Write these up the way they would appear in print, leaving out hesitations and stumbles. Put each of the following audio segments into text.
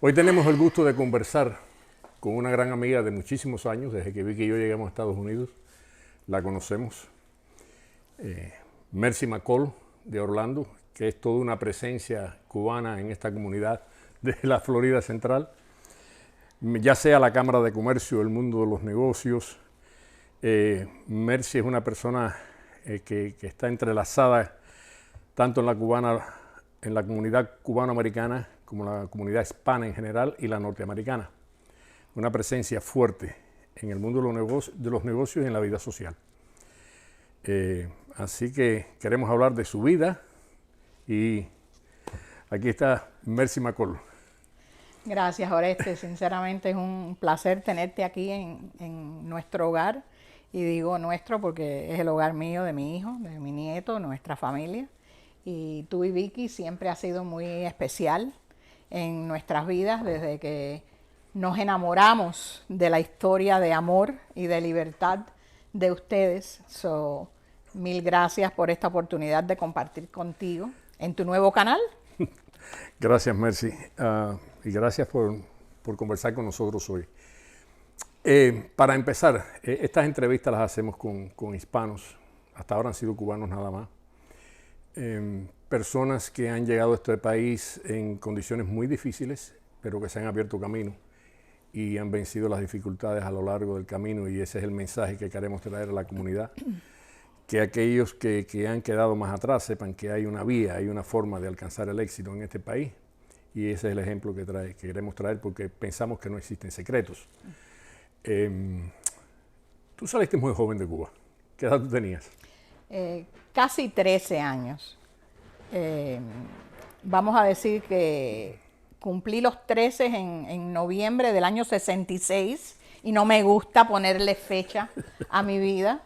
Hoy tenemos el gusto de conversar con una gran amiga de muchísimos años, desde que Vicky y yo llegamos a Estados Unidos, la conocemos, Mercy McCall de Orlando, que es toda una presencia cubana en esta comunidad de la Florida Central, ya sea la Cámara de Comercio, el mundo de los negocios. Mercy es una persona que está entrelazada tanto en la comunidad cubano-americana como la comunidad hispana en general y la norteamericana. Una presencia fuerte en el mundo de los negocios y en la vida social. Así que queremos hablar de su vida y aquí está Mercy McCall. Gracias, Oreste. Sinceramente es un placer tenerte aquí en nuestro hogar. Y digo nuestro porque es el hogar mío, de mi hijo, de mi nieto, nuestra familia. Y tú y Vicky siempre ha sido muy especial en nuestras vidas desde que nos enamoramos de la historia de amor y de libertad de ustedes. Mil gracias por esta oportunidad de compartir contigo en tu nuevo canal. Gracias, Mercy. Y gracias por conversar con nosotros hoy. Para empezar, estas entrevistas las hacemos con hispanos. Hasta ahora han sido cubanos nada más. Personas que han llegado a este país en condiciones muy difíciles, pero que se han abierto camino y han vencido las dificultades a lo largo del camino, y ese es el mensaje que queremos traer a la comunidad, que aquellos que han quedado más atrás sepan que hay una vía, hay una forma de alcanzar el éxito en este país, y ese es el ejemplo que queremos traer porque pensamos que no existen secretos. Tú saliste muy joven de Cuba. ¿Qué edad tú tenías? Casi 13 años. Vamos a decir que cumplí los 13 en noviembre del año 66 y no me gusta ponerle fecha a mi vida,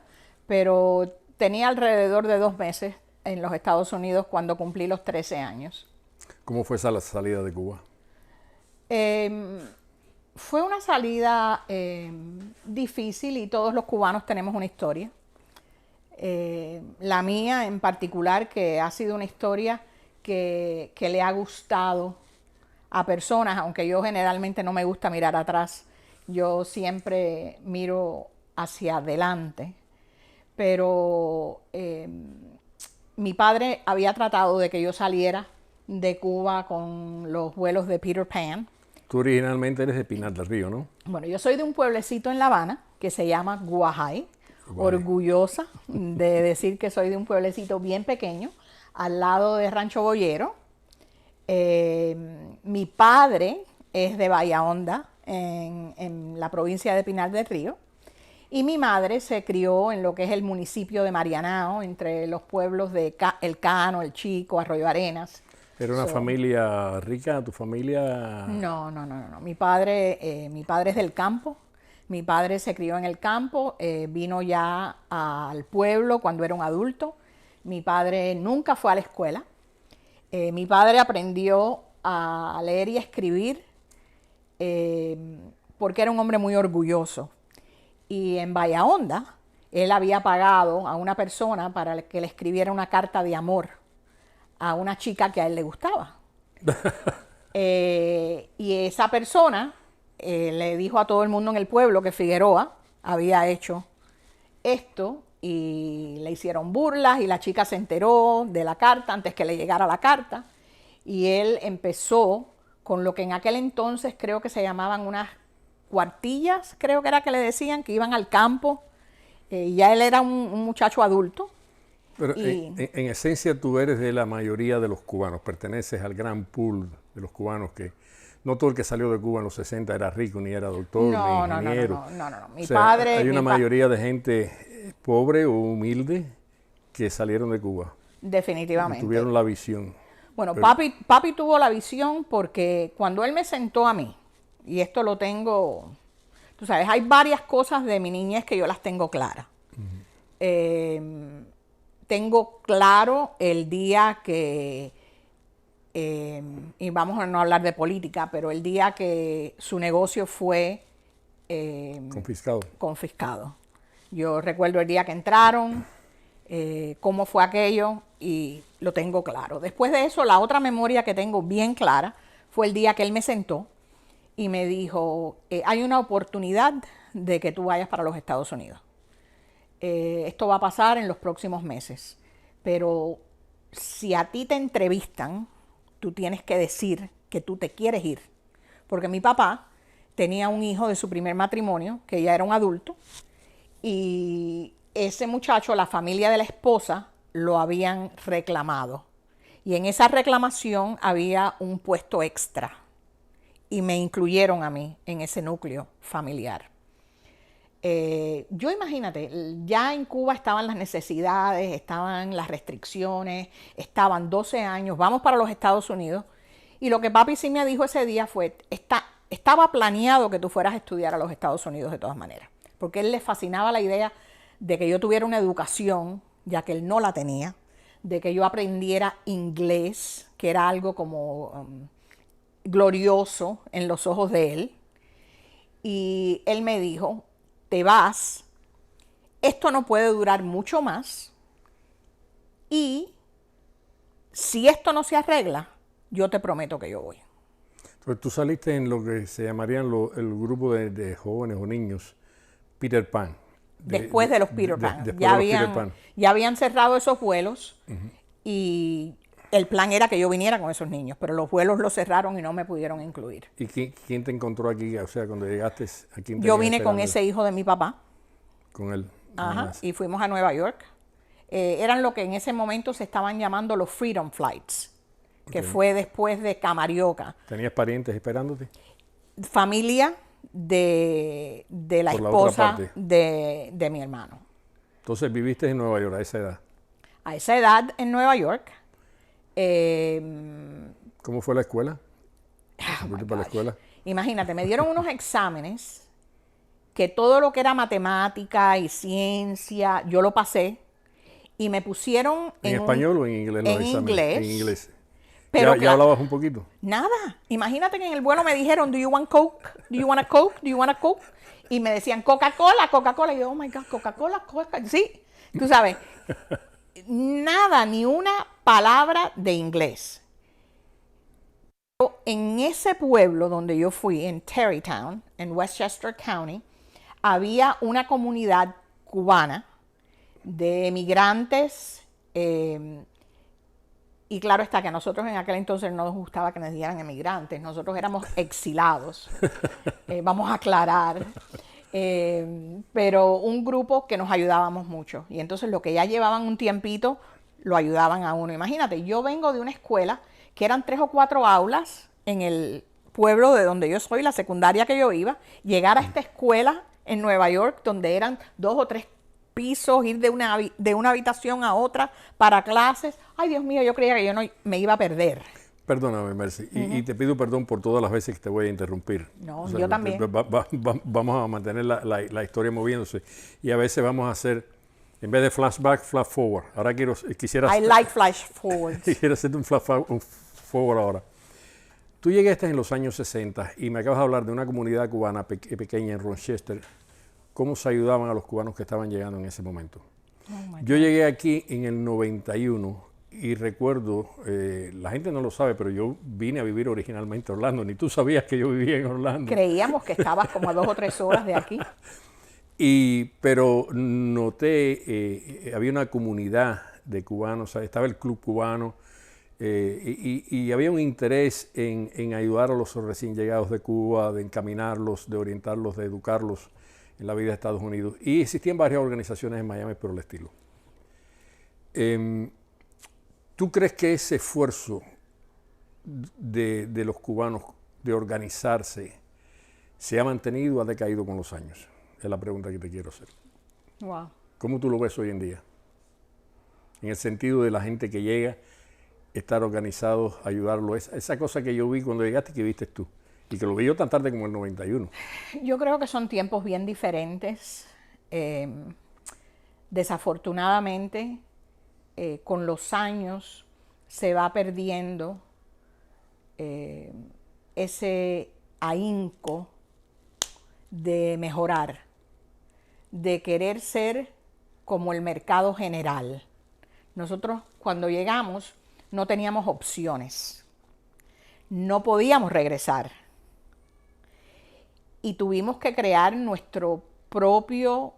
pero tenía alrededor de 2 meses en los Estados Unidos cuando cumplí los 13 años. ¿Cómo fue esa salida de Cuba? Fue una salida difícil y todos los cubanos tenemos una historia. La mía en particular, que ha sido una historia que le ha gustado a personas, aunque yo generalmente no me gusta mirar atrás, yo siempre miro hacia adelante. Pero mi padre había tratado de que yo saliera de Cuba con los vuelos de Peter Pan. Tú originalmente eres de Pinar del Río, ¿no? Bueno, yo soy de un pueblecito en La Habana que se llama Guajay. Orgullosa de decir que soy de un pueblecito bien pequeño, al lado de Rancho Boyero. Mi padre es de Bahía Honda, en la provincia de Pinar del Río, y mi madre se crió en lo que es el municipio de Marianao, entre los pueblos de El Cano, El Chico, Arroyo Arenas. ¿Era una familia rica, tu familia? No. Mi padre es del campo. Mi padre se crió en el campo, vino ya al pueblo cuando era un adulto. Mi padre nunca fue a la escuela. Mi padre aprendió a leer y escribir porque era un hombre muy orgulloso. Y en Bahía Honda, él había pagado a una persona para que le escribiera una carta de amor a una chica que a él le gustaba. Y esa persona le dijo a todo el mundo en el pueblo que Figueroa había hecho esto y le hicieron burlas y la chica se enteró de la carta antes que le llegara la carta, y él empezó con lo que en aquel entonces creo que se llamaban unas cuartillas, creo que era que le decían, que iban al campo, y ya él era un muchacho adulto. Pero en esencia tú eres de la mayoría de los cubanos, perteneces al gran pool de los cubanos que no todo el que salió de Cuba en los 60 era rico, ni era doctor, ni ingeniero. No. Mi padre... Hay una mayoría de gente pobre o humilde que salieron de Cuba. Definitivamente. Tuvieron la visión. Bueno, papi tuvo la visión porque cuando él me sentó a mí, y esto lo tengo... Tú sabes, hay varias cosas de mi niñez que yo las tengo claras. Tengo claro el día que... y vamos a no hablar de política, pero el día que su negocio fue confiscado. Yo recuerdo el día que entraron, cómo fue aquello, y lo tengo claro. Después de eso, la otra memoria que tengo bien clara fue el día que él me sentó y me dijo, hay una oportunidad de que tú vayas para los Estados Unidos. Esto va a pasar en los próximos meses, pero si a ti te entrevistan, tú tienes que decir que tú te quieres ir. Porque mi papá tenía un hijo de su primer matrimonio, que ya era un adulto, y ese muchacho, la familia de la esposa, lo habían reclamado. Y en esa reclamación había un puesto extra. Y me incluyeron a mí en ese núcleo familiar. Yo imagínate, ya en Cuba estaban las necesidades, estaban las restricciones, estaban 12 años, vamos para los Estados Unidos. Y lo que papi sí me dijo ese día fue, estaba planeado que tú fueras a estudiar a los Estados Unidos de todas maneras. Porque a él le fascinaba la idea de que yo tuviera una educación, ya que él no la tenía, de que yo aprendiera inglés, que era algo como glorioso en los ojos de él. Y él me dijo, te vas, esto no puede durar mucho más y si esto no se arregla, yo te prometo que yo voy. Entonces tú saliste en lo que se llamarían el grupo de jóvenes o niños Peter Pan. Después de los Peter Pan. Peter Ya habían cerrado esos vuelos y el plan era que yo viniera con esos niños, pero los vuelos los cerraron y no me pudieron incluir. ¿Y quién te encontró aquí? O sea, cuando llegaste, ¿a quién te Yo vine con ese hijo de mi papá. Con él. Ajá, y fuimos a Nueva York. Eran lo que en ese momento se estaban llamando los Freedom Flights, que fue después de Camarioca. ¿Tenías parientes esperándote? Familia de la Por la esposa otra parte. de mi hermano. Entonces viviste en Nueva York a esa edad. A esa edad en Nueva York. ¿Cómo fue la escuela? Oh ¿Fuiste para la escuela? Imagínate, me dieron unos exámenes que todo lo que era matemática y ciencia, yo lo pasé y me pusieron ¿En español o en inglés los exámenes? inglés. En inglés. Pero ¿Ya hablabas un poquito? Nada. Imagínate que en el vuelo me dijeron, do you want Coke? Do you want a Coke? Do you want a Coke? Y me decían, Coca-Cola, Coca-Cola. Y yo, oh my God, Coca-Cola, Coca-Cola. Sí, tú sabes. Nada, ni una palabra de inglés. En ese pueblo donde yo fui, en Tarrytown, en Westchester County, había una comunidad cubana de emigrantes. Y claro está que a nosotros en aquel entonces no nos gustaba que nos dieran emigrantes, nosotros éramos exilados, vamos a aclarar, pero un grupo que nos ayudábamos mucho. Y entonces lo que ya llevaban un tiempito, lo ayudaban a uno. Imagínate, yo vengo de una escuela que eran 3 o 4 aulas en el pueblo de donde yo soy, la secundaria que yo iba, llegar a esta escuela en Nueva York, donde eran 2 o 3 pisos, ir de una habitación a otra para clases. Ay, Dios mío, yo creía que yo no me iba a perder. Perdóname, Mercy, y te pido perdón por todas las veces que te voy a interrumpir. No, o sea, yo también. Vamos a mantener la historia moviéndose y a veces vamos a hacer, en vez de flashback, flash forward. Ahora quisiera I like flash forwards. Quisiera hacerte un flash forward ahora. Tú llegaste en los años 60 y me acabas de hablar de una comunidad cubana pequeña en Rochester. ¿Cómo se ayudaban a los cubanos que estaban llegando en ese momento? Yo llegué aquí en el 91 y recuerdo, la gente no lo sabe, pero yo vine a vivir originalmente a Orlando. Ni tú sabías que yo vivía en Orlando. Creíamos que estabas como a 2 o 3 horas de aquí. Pero noté, había una comunidad de cubanos, estaba el Club Cubano, y había un interés en ayudar a los recién llegados de Cuba, de encaminarlos, de orientarlos, de educarlos en la vida de Estados Unidos. Y existían varias organizaciones en Miami por el estilo. ¿Tú crees que ese esfuerzo de los cubanos de organizarse se ha mantenido o ha decaído con los años? Es la pregunta que te quiero hacer. Wow. ¿Cómo tú lo ves hoy en día? En el sentido de la gente que llega, estar organizados, ayudarlo. Esa cosa que yo vi cuando llegaste, que viste tú. Y que lo vi yo tan tarde como el 91. Yo creo que son tiempos bien diferentes. Desafortunadamente, con los años se va perdiendo ese ahínco de mejorar, de querer ser como el mercado general. Nosotros cuando llegamos no teníamos opciones, no podíamos regresar. y tuvimos que crear nuestro propio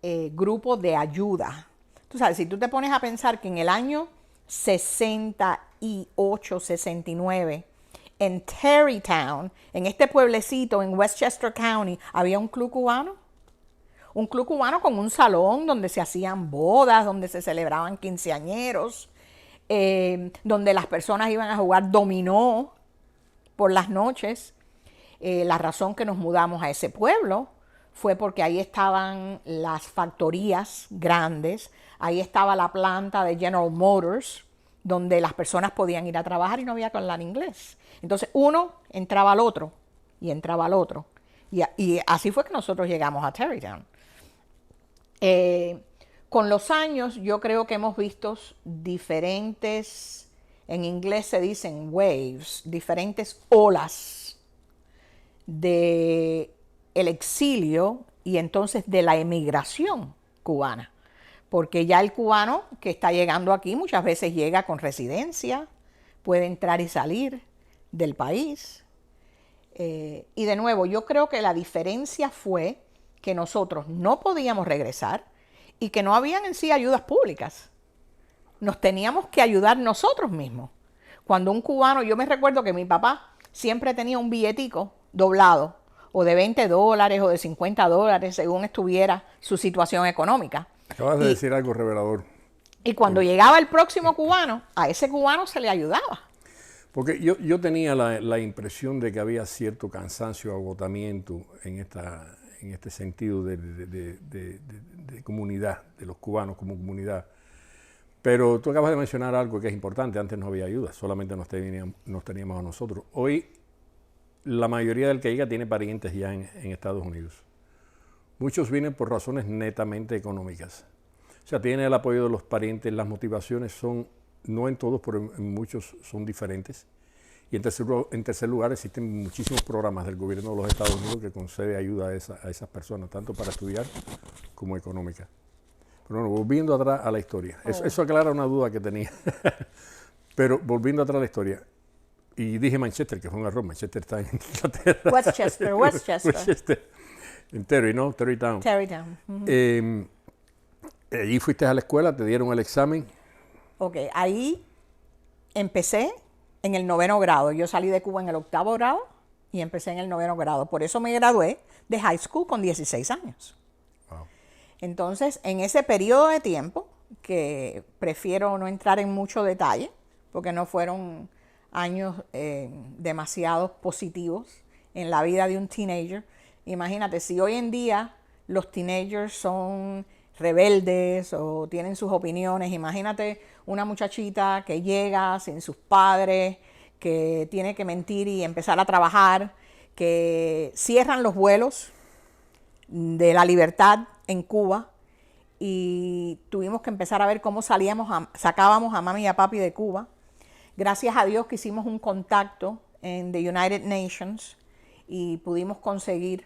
grupo de ayuda. Tú sabes, si tú te pones a pensar que en el año 68, 69, en Terrytown, en este pueblecito en Westchester County, había un club cubano. Un club cubano con un salón donde se hacían bodas, donde se celebraban quinceañeros, donde las personas iban a jugar dominó por las noches. La razón que nos mudamos a ese pueblo fue porque ahí estaban las factorías grandes, ahí estaba la planta de General Motors, donde las personas podían ir a trabajar y no había que hablar inglés. Entonces uno entraba al otro y entraba al otro. Y así fue que nosotros llegamos a Terrytown. Con los años yo creo que hemos visto diferentes, en inglés se dicen waves, diferentes olas de el exilio y entonces de la emigración cubana. Porque ya el cubano que está llegando aquí muchas veces llega con residencia, puede entrar y salir del país. Y de nuevo, yo creo que la diferencia fue que nosotros no podíamos regresar y que no habían en sí ayudas públicas. Nos teníamos que ayudar nosotros mismos. Cuando un cubano, yo me recuerdo que mi papá siempre tenía un billetico doblado, o de $20 o de $50, según estuviera su situación económica. Acabas de decir algo revelador. Y cuando llegaba el próximo cubano, a ese cubano se le ayudaba. Porque yo tenía la impresión de que había cierto cansancio, agotamiento en este sentido de comunidad, de los cubanos como comunidad. Pero tú acabas de mencionar algo que es importante. Antes no había ayuda, solamente nos teníamos a nosotros. Hoy la mayoría del que llega tiene parientes ya en Estados Unidos. Muchos vienen por razones netamente económicas. O sea, tienen el apoyo de los parientes, las motivaciones son, no en todos, pero en muchos son diferentes. Y en tercer lugar, existen muchísimos programas del gobierno de los Estados Unidos que concede ayuda a esas personas, tanto para estudiar como económica. Pero bueno, volviendo atrás a la historia. Eso aclara una duda que tenía. Pero volviendo atrás a la historia. Y dije Manchester, que fue un error. Manchester está en Inglaterra. Westchester. En Terry, ¿no? Terrytown. Terrytown. Uh-huh. Allí fuiste a la escuela, te dieron el examen. Ok, ahí empecé en el 9º grado. Yo salí de Cuba en el 8º grado y empecé en el 9º grado. Por eso me gradué de high school con 16 años. Wow. Entonces, en ese periodo de tiempo, que prefiero no entrar en mucho detalle, porque no fueron años demasiado positivos en la vida de un teenager. Imagínate, si hoy en día los teenagers son rebeldes o tienen sus opiniones, imagínate una muchachita que llega sin sus padres, que tiene que mentir y empezar a trabajar, que cierran los vuelos de la libertad en Cuba y tuvimos que empezar a ver cómo sacábamos a mami y a papi de Cuba. Gracias a Dios que hicimos un contacto en the United Nations y pudimos conseguir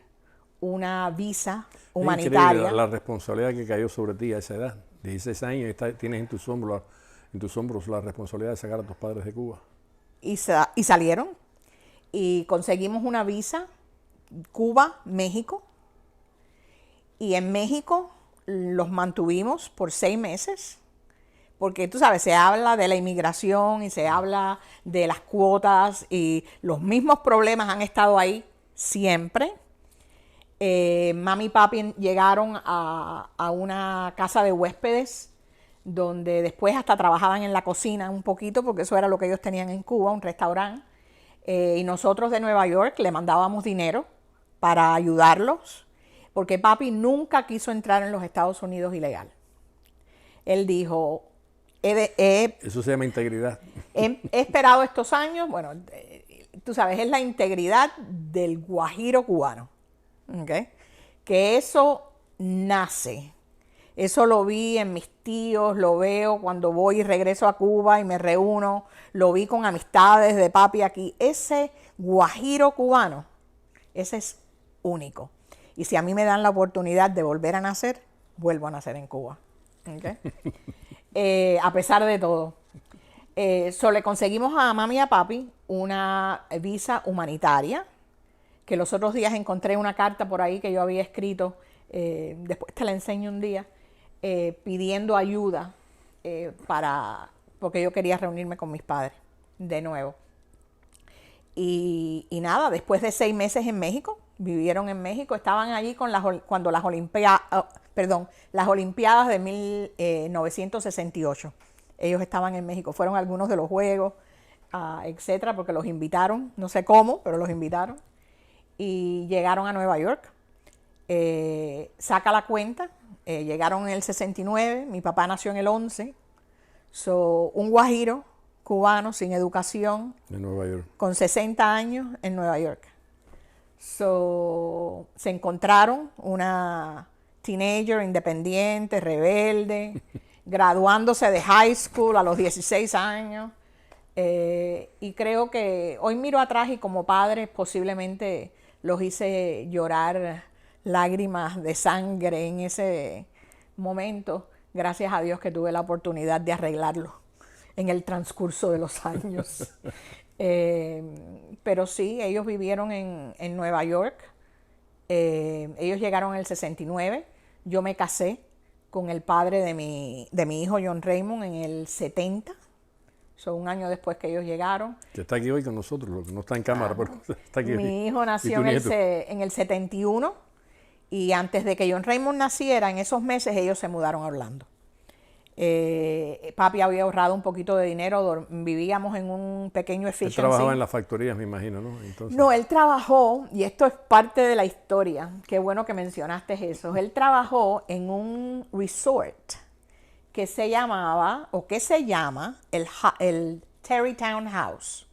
una visa humanitaria. Increíble la responsabilidad que cayó sobre ti a esa edad. 16 años y tienes en tus hombros la responsabilidad de sacar a tus padres de Cuba. Y salieron y conseguimos una visa Cuba, México. Y en México los mantuvimos por 6 meses. Porque tú sabes, se habla de la inmigración y se habla de las cuotas y los mismos problemas han estado ahí siempre. Mami y papi llegaron a una casa de huéspedes donde después hasta trabajaban en la cocina un poquito porque eso era lo que ellos tenían en Cuba, un restaurante. Y nosotros de Nueva York le mandábamos dinero para ayudarlos porque papi nunca quiso entrar en los Estados Unidos ilegal. Él dijo... Eso se llama integridad. He esperado estos años, bueno, tú sabes, es la integridad del guajiro cubano, ¿okay? Que eso nace, eso lo vi en mis tíos, lo veo cuando voy y regreso a Cuba y me reúno, lo vi con amistades de papi aquí, ese guajiro cubano, ese es único. Y si a mí me dan la oportunidad de volver a nacer, vuelvo a nacer en Cuba, ¿okay? A pesar de todo. Le conseguimos a mami y a papi una visa humanitaria que los otros días encontré una carta por ahí que yo había escrito, después te la enseño un día, pidiendo ayuda porque yo quería reunirme con mis padres de nuevo. Y nada, después de 6 meses en México, vivieron en México, estaban allí cuando las Olimpiadas de 1968. Ellos estaban en México, fueron algunos de los juegos, etcétera, porque los invitaron, no sé cómo, pero los invitaron. Y llegaron a Nueva York. Saca la cuenta, llegaron en el 69, mi papá nació en el 11, un guajiro cubano sin educación, de Nueva York, con 60 años en Nueva York. Se encontraron una teenager independiente, rebelde, graduándose de high school a los 16 años. Y creo que hoy miro atrás y como padre posiblemente los hice llorar lágrimas de sangre en ese momento. Gracias a Dios que tuve la oportunidad de arreglarlo en el transcurso de los años. Pero sí, ellos vivieron en Nueva York. Ellos llegaron en el 69. Yo me casé con el padre de mi hijo John Raymond en el 70. Un año después que ellos llegaron. Que está aquí hoy con nosotros, lo que no está en cámara, pero está aquí. Mi hijo nació en el 71 y antes de que John Raymond naciera, en esos meses ellos se mudaron a Orlando. Papi había ahorrado un poquito de dinero, vivíamos en un pequeño efficiency. Él trabajaba en las factorías, me imagino, ¿no? Entonces... No, él trabajó, y esto es parte de la historia, qué bueno que mencionaste eso, él trabajó en un resort que se llamaba, o que se llama, el Tarrytown House.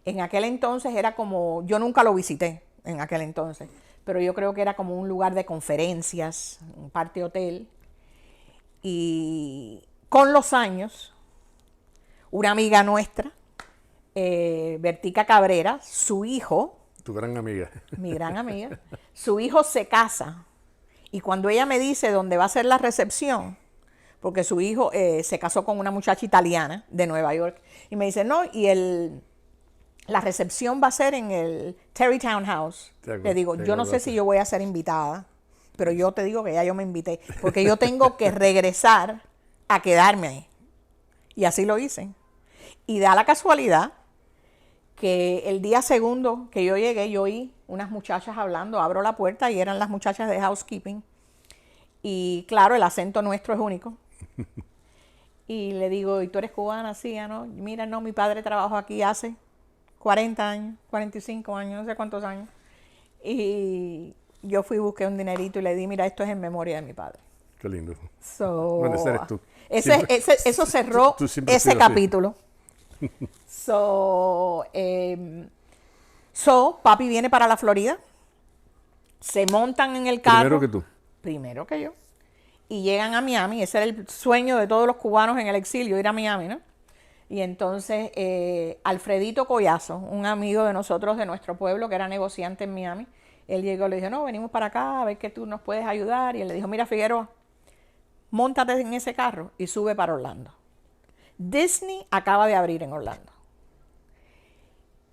En aquel entonces era como, yo nunca lo visité en aquel entonces, pero yo creo que era como un lugar de conferencias, un parte hotel. Y con los años, una amiga nuestra, Bertica Cabrera, su hijo, tu gran amiga, mi gran amiga, su hijo se casa. Y cuando ella me dice dónde va a ser la recepción, porque su hijo se casó con una muchacha italiana de Nueva York, y me dice, no, y la recepción va a ser en el Tarrytown House. Le digo, yo no sé si yo voy a ser invitada, pero yo te digo que ya yo me invité, porque yo tengo que regresar a quedarme ahí. Y así lo hice. Y da la casualidad que el día segundo que yo llegué, yo oí unas muchachas hablando, abro la puerta y eran las muchachas de housekeeping. Y claro, el acento nuestro es único. Y le digo, ¿y tú eres cubana? Sí, ¿no? Mira, no, mi padre trabajó aquí hace 40 años, 45 años, no sé cuántos años. Y yo fui y busqué un dinerito y le di, mira, esto es en memoria de mi padre. Qué lindo. Bueno, ese eres tú. Eso cerró ese capítulo. Papi viene para la Florida. Se montan en el carro. Primero que tú. Primero que yo. Y llegan a Miami. Ese era el sueño de todos los cubanos en el exilio, ir a Miami, ¿no? Y entonces Alfredito Collazo, un amigo de nosotros, de nuestro pueblo, que era negociante en Miami, él llegó y le dijo, no, venimos para acá a ver que tú nos puedes ayudar. Y él le dijo, mira, Figueroa, móntate en ese carro y sube para Orlando. Disney acaba de abrir en Orlando.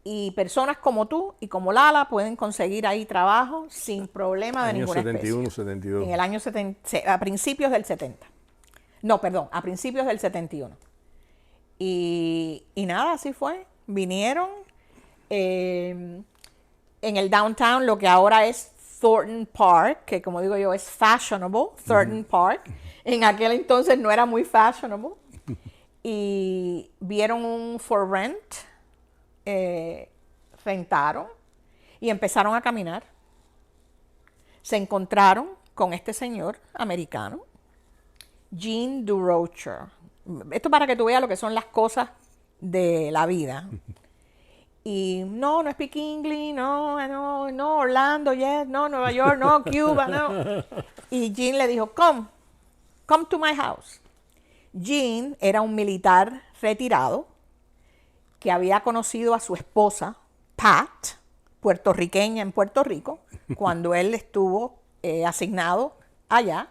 Y personas como tú y como Lala pueden conseguir ahí trabajo sin problema de ninguna especie. Año 71, 72. En el año 70, a principios del 70. No, perdón, a principios del 71. Y nada, así fue. Vinieron en el downtown, lo que ahora es Thornton Park, que como digo yo es fashionable, Thornton Park. En aquel entonces no era muy fashionable. Y vieron un for rent, rentaron y empezaron a caminar. Se encontraron con este señor americano, Gene Durocher. Esto para que tú veas lo que son las cosas de la vida. Y no speak English, no, Orlando, yes, no, Nueva York, no, Cuba, no. Y Gene le dijo, come to my house. Gene era un militar retirado que había conocido a su esposa, Pat, puertorriqueña en Puerto Rico, cuando él estuvo asignado allá,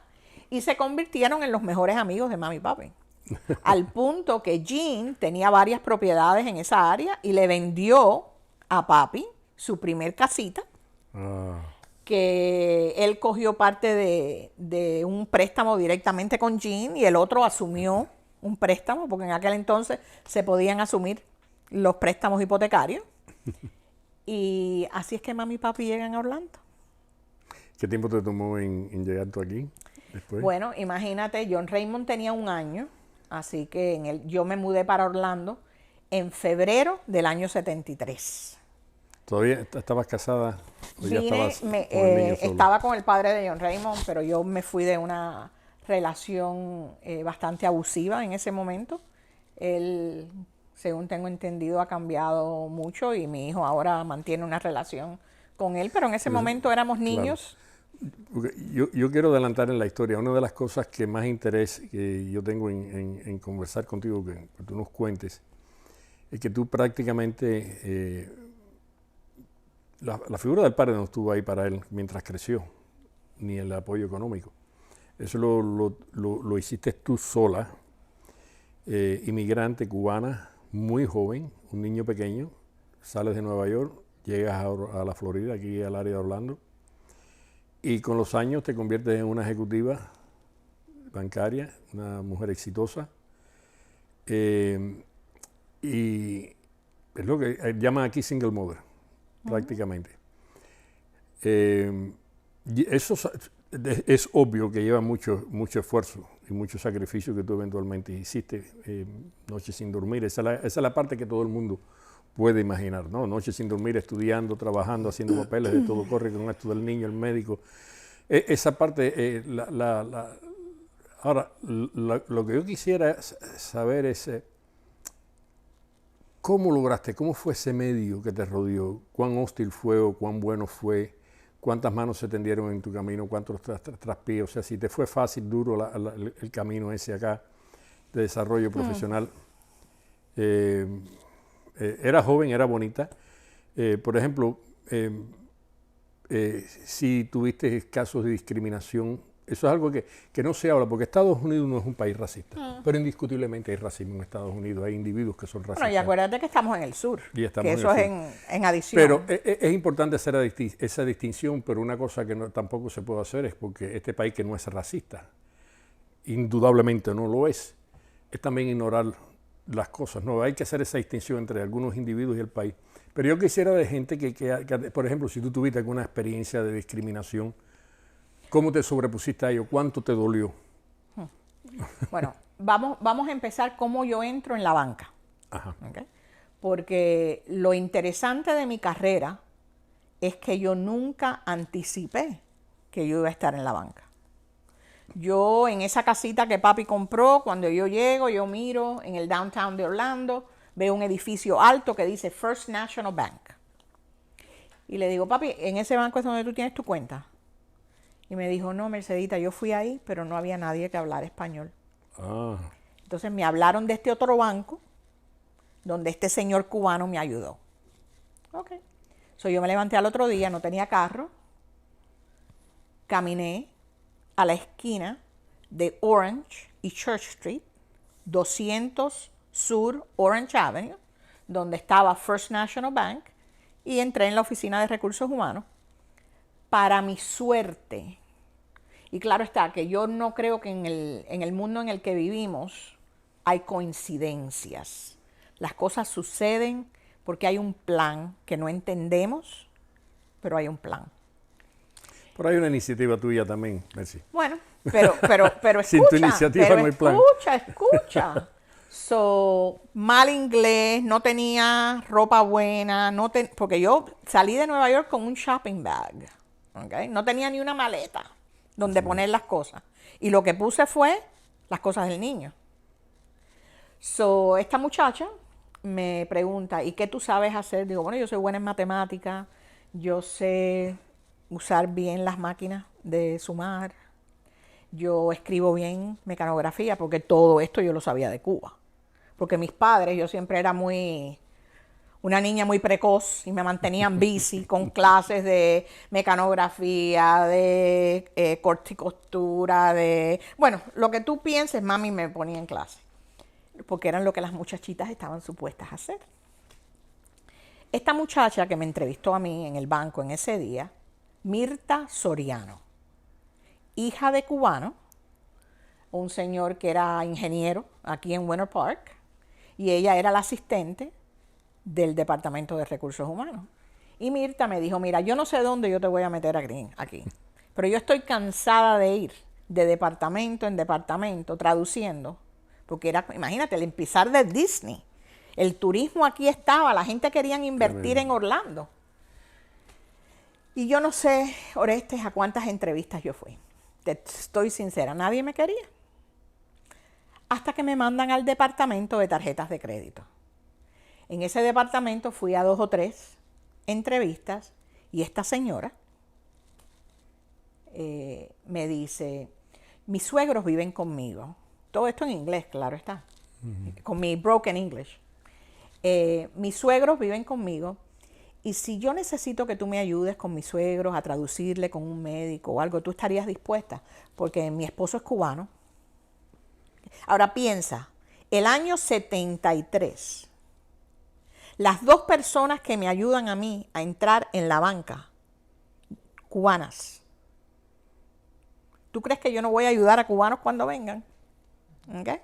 y se convirtieron en los mejores amigos de mami y papi. Al punto que Gene tenía varias propiedades en esa área y le vendió a papi su primer casita Ah, que él cogió parte de un préstamo directamente con Jean y el otro asumió un préstamo, porque en aquel entonces se podían asumir los préstamos hipotecarios. Y así es que mami y papi llegan a Orlando. ¿qué tiempo te tomó en llegar tú aquí después? Bueno, imagínate, John Raymond tenía 1 año, así que yo me mudé para Orlando en febrero del año 73. ¿Todavía estabas casada o ya Vine, estabas con el niño solo? estaba con el padre de John Raymond, pero yo me fui de una relación bastante abusiva en ese momento. Él, según tengo entendido, ha cambiado mucho y mi hijo ahora mantiene una relación con él, pero en ese momento éramos niños. Porque yo quiero adelantar en la historia. Una de las cosas que más interés que yo tengo en conversar contigo, que tú nos cuentes, es que tú prácticamente, la figura del padre no estuvo ahí para él mientras creció, ni el apoyo económico. Eso lo hiciste tú sola, inmigrante cubana, muy joven, un niño pequeño, sales de Nueva York, llegas a la Florida, aquí al área de Orlando, y con los años te conviertes en una ejecutiva bancaria, una mujer exitosa, y es lo que llaman aquí single mother, prácticamente. Y eso es obvio que lleva mucho esfuerzo y mucho sacrificio que tú eventualmente hiciste, noches sin dormir. Esa es la parte que todo el mundo puede imaginar, ¿no? Noches sin dormir, estudiando, trabajando, haciendo papeles, de todo corre con esto del niño, el médico. Esa parte, ahora, lo que yo quisiera saber es cómo lograste, cómo fue ese medio que te rodeó, cuán hostil fue o cuán bueno fue, cuántas manos se tendieron en tu camino, cuántos traspiés, o sea, si te fue fácil, duro el camino ese acá de desarrollo profesional. Era joven, era bonita. Por ejemplo, si tuviste casos de discriminación, eso es algo que no se habla, porque Estados Unidos no es un país racista, pero indiscutiblemente hay racismo en Estados Unidos, hay individuos que son racistas. Bueno, y acuérdate que estamos en el sur, Y estamos que en eso el es sur. en adición. Pero es importante hacer esa distinción, pero una cosa que tampoco se puede hacer es porque este país que no es racista, indudablemente no lo es también ignorar las cosas. No, hay que hacer esa distinción entre algunos individuos y el país. Pero yo quisiera de gente que por ejemplo, si tú tuviste alguna experiencia de discriminación, ¿cómo te sobrepusiste a ello? ¿Cuánto te dolió? Bueno, vamos a empezar cómo yo entro en la banca. Ajá. ¿Okay? Porque lo interesante de mi carrera es que yo nunca anticipé que yo iba a estar en la banca. Yo en esa casita que papi compró, cuando yo llego, yo miro en el downtown de Orlando, veo un edificio alto que dice First National Bank. Y le digo, papi, ¿en ese banco es donde tú tienes tu cuenta? Y me dijo, no, Mercedita, yo fui ahí, pero no había nadie que hablara español. Ah. Entonces me hablaron de este otro banco, donde este señor cubano me ayudó. Ok. So yo me levanté al otro día, no tenía carro, caminé a la esquina de Orange y Church Street, 200 Sur Orange Avenue, donde estaba First National Bank, y entré en la oficina de recursos humanos. Para mi suerte, y claro está que yo no creo que en el mundo en el que vivimos hay coincidencias. Las cosas suceden porque hay un plan que no entendemos, pero hay un plan. Por ahí una iniciativa tuya también, Mercy. Bueno, pero escucha. Sin tu iniciativa pero no hay plan. escucha. So, mal inglés, no tenía ropa buena, porque yo salí de Nueva York con un shopping bag. ¿Okay? No tenía ni una maleta donde poner las cosas. Y lo que puse fue las cosas del niño. So, esta muchacha me pregunta, ¿y qué tú sabes hacer? Digo, bueno, yo soy buena en matemáticas, yo sé usar bien las máquinas de sumar, yo escribo bien mecanografía, porque todo esto yo lo sabía de Cuba. Porque mis padres, yo siempre era una niña muy precoz y me mantenían busy con clases de mecanografía, de corte y costura, bueno, lo que tú pienses, mami me ponía en clase, porque eran lo que las muchachitas estaban supuestas a hacer. Esta muchacha que me entrevistó a mí en el banco en ese día, Mirta Soriano, hija de cubano, un señor que era ingeniero aquí en Winter Park, y ella era la asistente del Departamento de Recursos Humanos. Y Mirta me dijo, mira, yo no sé dónde yo te voy a meter aquí, pero yo estoy cansada de ir de departamento en departamento traduciendo, porque era, imagínate, el empezar de Disney. El turismo aquí estaba, la gente quería invertir en Orlando. Y yo no sé, Orestes, a cuántas entrevistas yo fui. Te estoy sincera, nadie me quería. Hasta que me mandan al departamento de tarjetas de crédito. En ese departamento fui a 2 o 3 entrevistas y esta señora me dice, mis suegros viven conmigo. Todo esto en inglés, claro está. Con mi broken English. Mis suegros viven conmigo y si yo necesito que tú me ayudes con mis suegros a traducirle con un médico o algo, ¿tú estarías dispuesta? Porque mi esposo es cubano. Ahora piensa, el año 73, las 2 personas que me ayudan a mí a entrar en la banca, cubanas. ¿Tú crees que yo no voy a ayudar a cubanos cuando vengan? ¿Okay?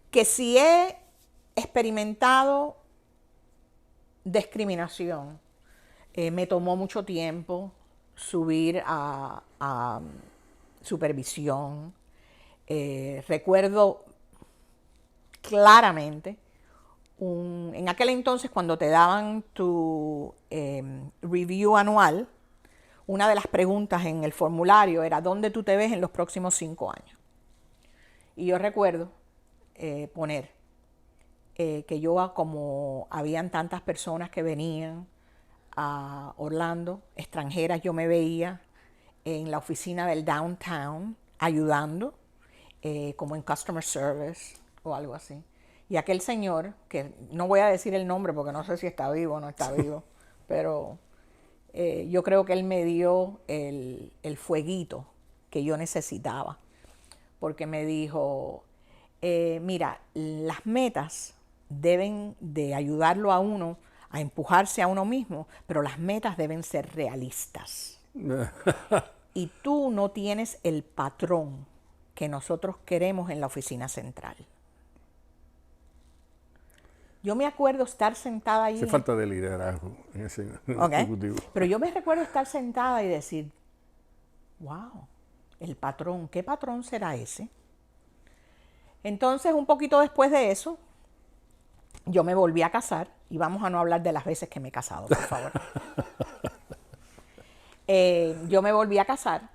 Que si he experimentado discriminación, me tomó mucho tiempo subir a supervisión. Recuerdo claramente, en aquel entonces cuando te daban tu review anual, una de las preguntas en el formulario era ¿dónde tú te ves en los próximos 5 años? Y yo recuerdo poner que yo, como habían tantas personas que venían a Orlando, extranjeras, yo me veía en la oficina del downtown ayudando, como en customer service o algo así. Y aquel señor, que no voy a decir el nombre porque no sé si está vivo o no está vivo, pero yo creo que él me dio el fueguito que yo necesitaba, porque me dijo, mira, las metas deben de ayudarlo a uno a empujarse a uno mismo, pero las metas deben ser realistas. Y tú no tienes el patrón que nosotros queremos en la oficina central. Yo me acuerdo estar sentada ahí. Hace falta de liderazgo en ese ejecutivo. Pero yo me recuerdo estar sentada y decir, wow, el patrón, ¿qué patrón será ese? Entonces, un poquito después de eso, yo me volví a casar, y vamos a no hablar de las veces que me he casado, por favor. Yo me volví a casar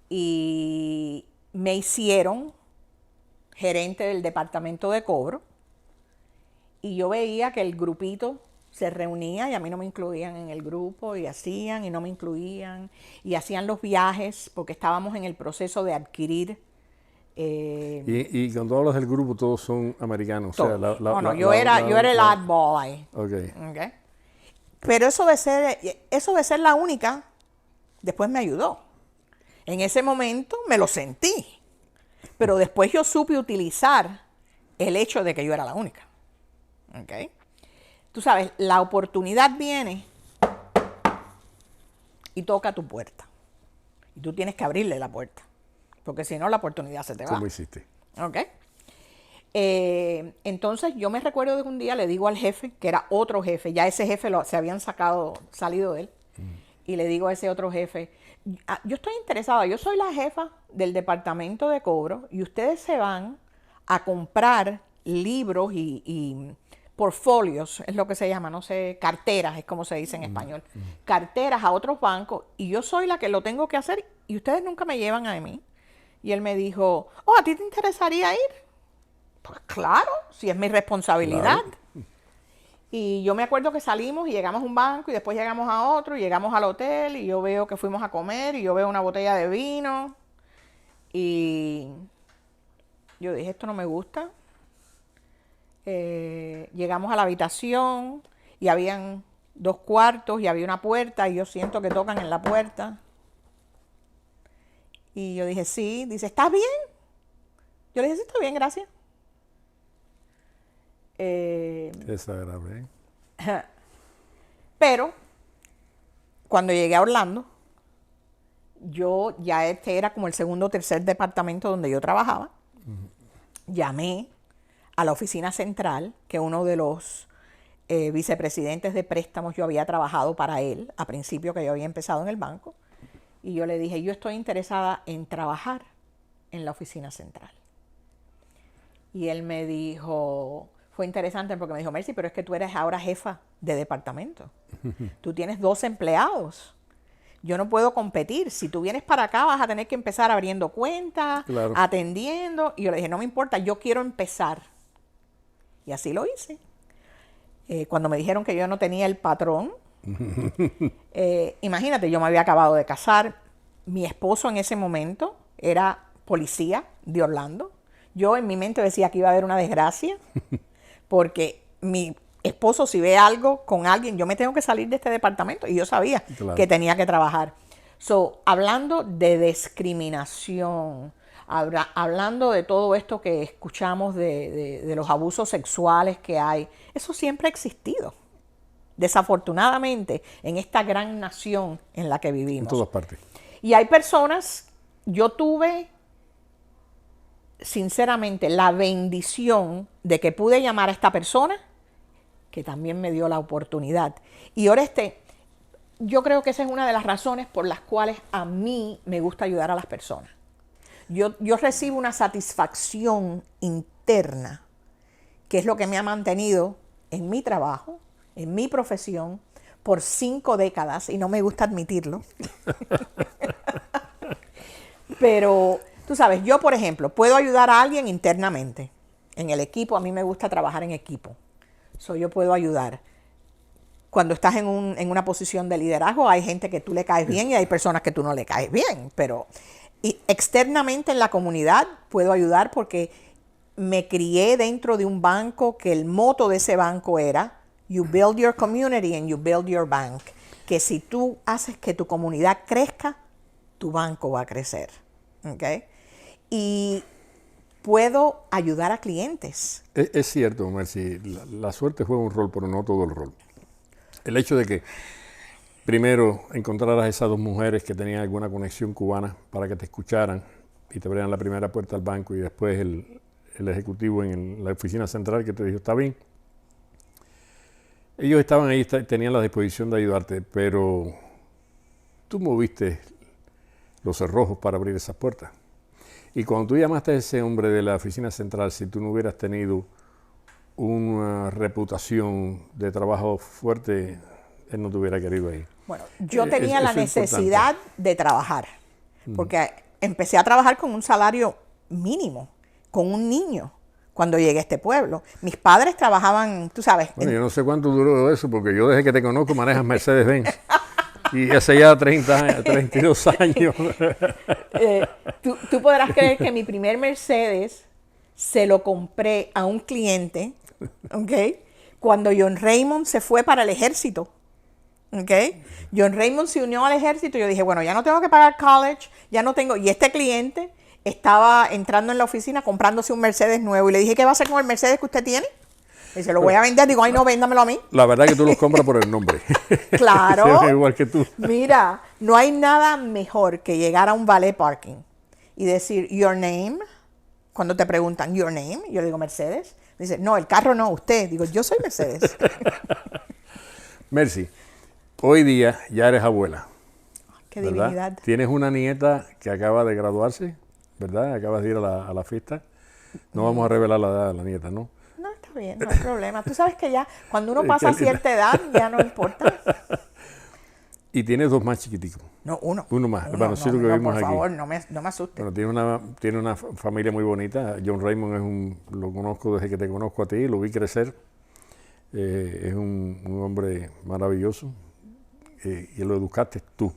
y me hicieron gerente del departamento de cobro, y yo veía que el grupito se reunía y a mí no me incluían en el grupo, y hacían y no me incluían, y hacían los viajes porque estábamos en el proceso de adquirir. Y cuando hablas del grupo, todos son americanos. Todos. O sea, yo era el oddball ahí. Okay. Pero eso de ser la única, después me ayudó. En ese momento me lo sentí. Pero después yo supe utilizar el hecho de que yo era la única. Okay. Tú sabes, la oportunidad viene y toca a tu puerta. Y tú tienes que abrirle la puerta. Porque si no, la oportunidad se te va. ¿Cómo hiciste? Ok. Entonces, yo me recuerdo de que un día le digo al jefe, que era otro jefe, ya ese jefe se habían salido de él, y le digo a ese otro jefe, yo estoy interesada, yo soy la jefa del departamento de cobro, y ustedes se van a comprar libros y portfolios, es lo que se llama, no sé, carteras, es como se dice en español, carteras a otros bancos, y yo soy la que lo tengo que hacer, y ustedes nunca me llevan a mí. Y él me dijo, ¿a ti te interesaría ir? Pues claro, si es mi responsabilidad. Claro. Y yo me acuerdo que salimos y llegamos a un banco y después llegamos a otro y llegamos al hotel y yo veo que fuimos a comer y yo veo una botella de vino y yo dije, esto no me gusta. Llegamos a la habitación y habían 2 cuartos y había una puerta y yo siento que tocan en la puerta. Y yo dije, sí. Dice, ¿estás bien? Yo le dije, sí, estoy bien, gracias. Desagradable. Pero cuando llegué a Orlando, yo ya este era como el segundo o tercer departamento donde yo trabajaba. Llamé a la oficina central, que uno de los vicepresidentes de préstamos, yo había trabajado para él a principio que yo había empezado en el banco, y yo le dije, yo estoy interesada en trabajar en la oficina central. Y él me dijo, fue interesante porque me dijo, Mercy, pero es que tú eres ahora jefa de departamento. Tú tienes 2 empleados. Yo no puedo competir. Si tú vienes para acá vas a tener que empezar abriendo cuentas, Claro. atendiendo. Y yo le dije, no me importa, yo quiero empezar. Y así lo hice. Cuando me dijeron que yo no tenía el patrón, imagínate, yo me había acabado de casar. Mi esposo en ese momento era policía de Orlando. Yo en mi mente decía que iba a haber una desgracia, porque mi esposo, si ve algo con alguien, yo me tengo que salir de este departamento. Y yo sabía que tenía que trabajar. So, hablando de discriminación, hablando de todo esto que escuchamos de los abusos sexuales que hay, eso siempre ha existido. Desafortunadamente, en esta gran nación en la que vivimos. En todas partes. Y hay personas, yo tuve sinceramente la bendición de que pude llamar a esta persona que también me dio la oportunidad. Y Oreste, yo creo que esa es una de las razones por las cuales a mí me gusta ayudar a las personas. Yo recibo una satisfacción interna, que es lo que me ha mantenido en mi trabajo, en mi profesión, por 5 décadas, y no me gusta admitirlo. Pero, tú sabes, yo, por ejemplo, puedo ayudar a alguien internamente. En el equipo, a mí me gusta trabajar en equipo. Yo puedo ayudar. Cuando estás en una posición de liderazgo, hay gente que tú le caes bien y hay personas que tú no le caes bien. Pero externamente en la comunidad puedo ayudar porque me crié dentro de un banco que el moto de ese banco era You build your community and you build your bank. Que si tú haces que tu comunidad crezca, tu banco va a crecer. ¿Okay? Y puedo ayudar a clientes. Es cierto, Mercy, la suerte juega un rol, pero no todo el rol. El hecho de que primero encontraras a esas 2 mujeres que tenían alguna conexión cubana para que te escucharan y te abrieran la primera puerta al banco, y después el ejecutivo en la oficina central que te dijo, está bien. Ellos estaban ahí, tenían la disposición de ayudarte, pero tú moviste los cerrojos para abrir esas puertas. Y cuando tú llamaste a ese hombre de la oficina central, si tú no hubieras tenido una reputación de trabajo fuerte, él no te hubiera querido ahí. Bueno, yo tenía la necesidad de trabajar, porque empecé a trabajar con un salario mínimo, con un niño, cuando llegué a este pueblo. Mis padres trabajaban, tú sabes. Bueno, yo no sé cuánto duró eso, porque yo desde que te conozco manejas Mercedes-Benz. Y hace ya 32 años. Tú podrás creer que mi primer Mercedes se lo compré a un cliente, ¿ok? Cuando John Raymond se fue para el ejército, ¿ok? John Raymond se unió al ejército y yo dije, bueno, ya no tengo que pagar college, ya no tengo. Y este cliente estaba entrando en la oficina comprándose un Mercedes nuevo y le dije, ¿qué va a hacer con el Mercedes que usted tiene? Y se lo voy a vender. Digo, ay, no, véndamelo a mí. La verdad que tú los compras por el nombre. Claro. Igual que tú. Mira, no hay nada mejor que llegar a un valet parking y decir, your name. Cuando te preguntan, your name, yo le digo, Mercedes. Dice, no, el carro no, usted. Digo, yo soy Mercedes. Mercy, hoy día ya eres abuela. Qué ¿verdad? divinidad. Tienes una nieta que acaba de graduarse, ¿verdad? Acabas de ir a la fiesta. No vamos a revelar la edad de la nieta, ¿no? No, está bien, no hay problema. Tú sabes que ya, cuando uno pasa cierta edad, ya no importa. Y tienes 2 más chiquiticos. No, uno. Uno más. Uno, Bueno, sí, lo que vimos por aquí. favor, no me asustes. Bueno, tiene una familia muy bonita. John Raymond lo conozco desde que te conozco a ti, lo vi crecer. Es un hombre maravilloso. Y lo educaste tú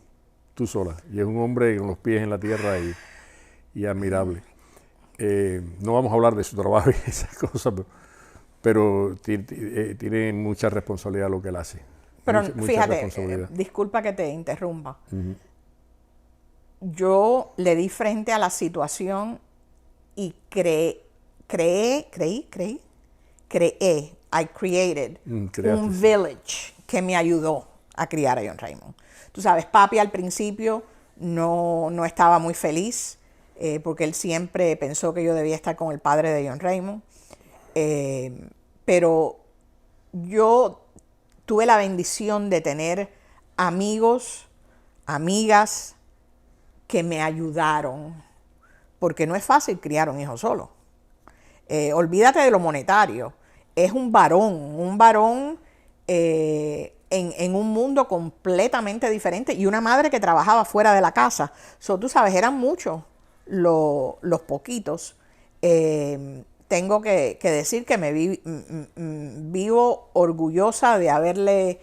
sola. Y es un hombre con los pies en la tierra y admirable. No vamos a hablar de su trabajo y esas cosas, pero tiene mucha responsabilidad lo que él hace. Pero mucha fíjate, disculpa que te interrumpa. Yo le di frente a la situación y creé, I created un village que me ayudó a criar a John Raymond. Tú sabes, papi al principio no estaba muy feliz porque él siempre pensó que yo debía estar con el padre de John Raymond. Pero yo tuve la bendición de tener amigos, amigas que me ayudaron, porque no es fácil criar un hijo solo. Olvídate de lo monetario. Es un varón en un mundo completamente diferente y una madre que trabajaba fuera de la casa. Tú sabes, eran muchos los poquitos. Tengo que decir que vivo orgullosa de haberle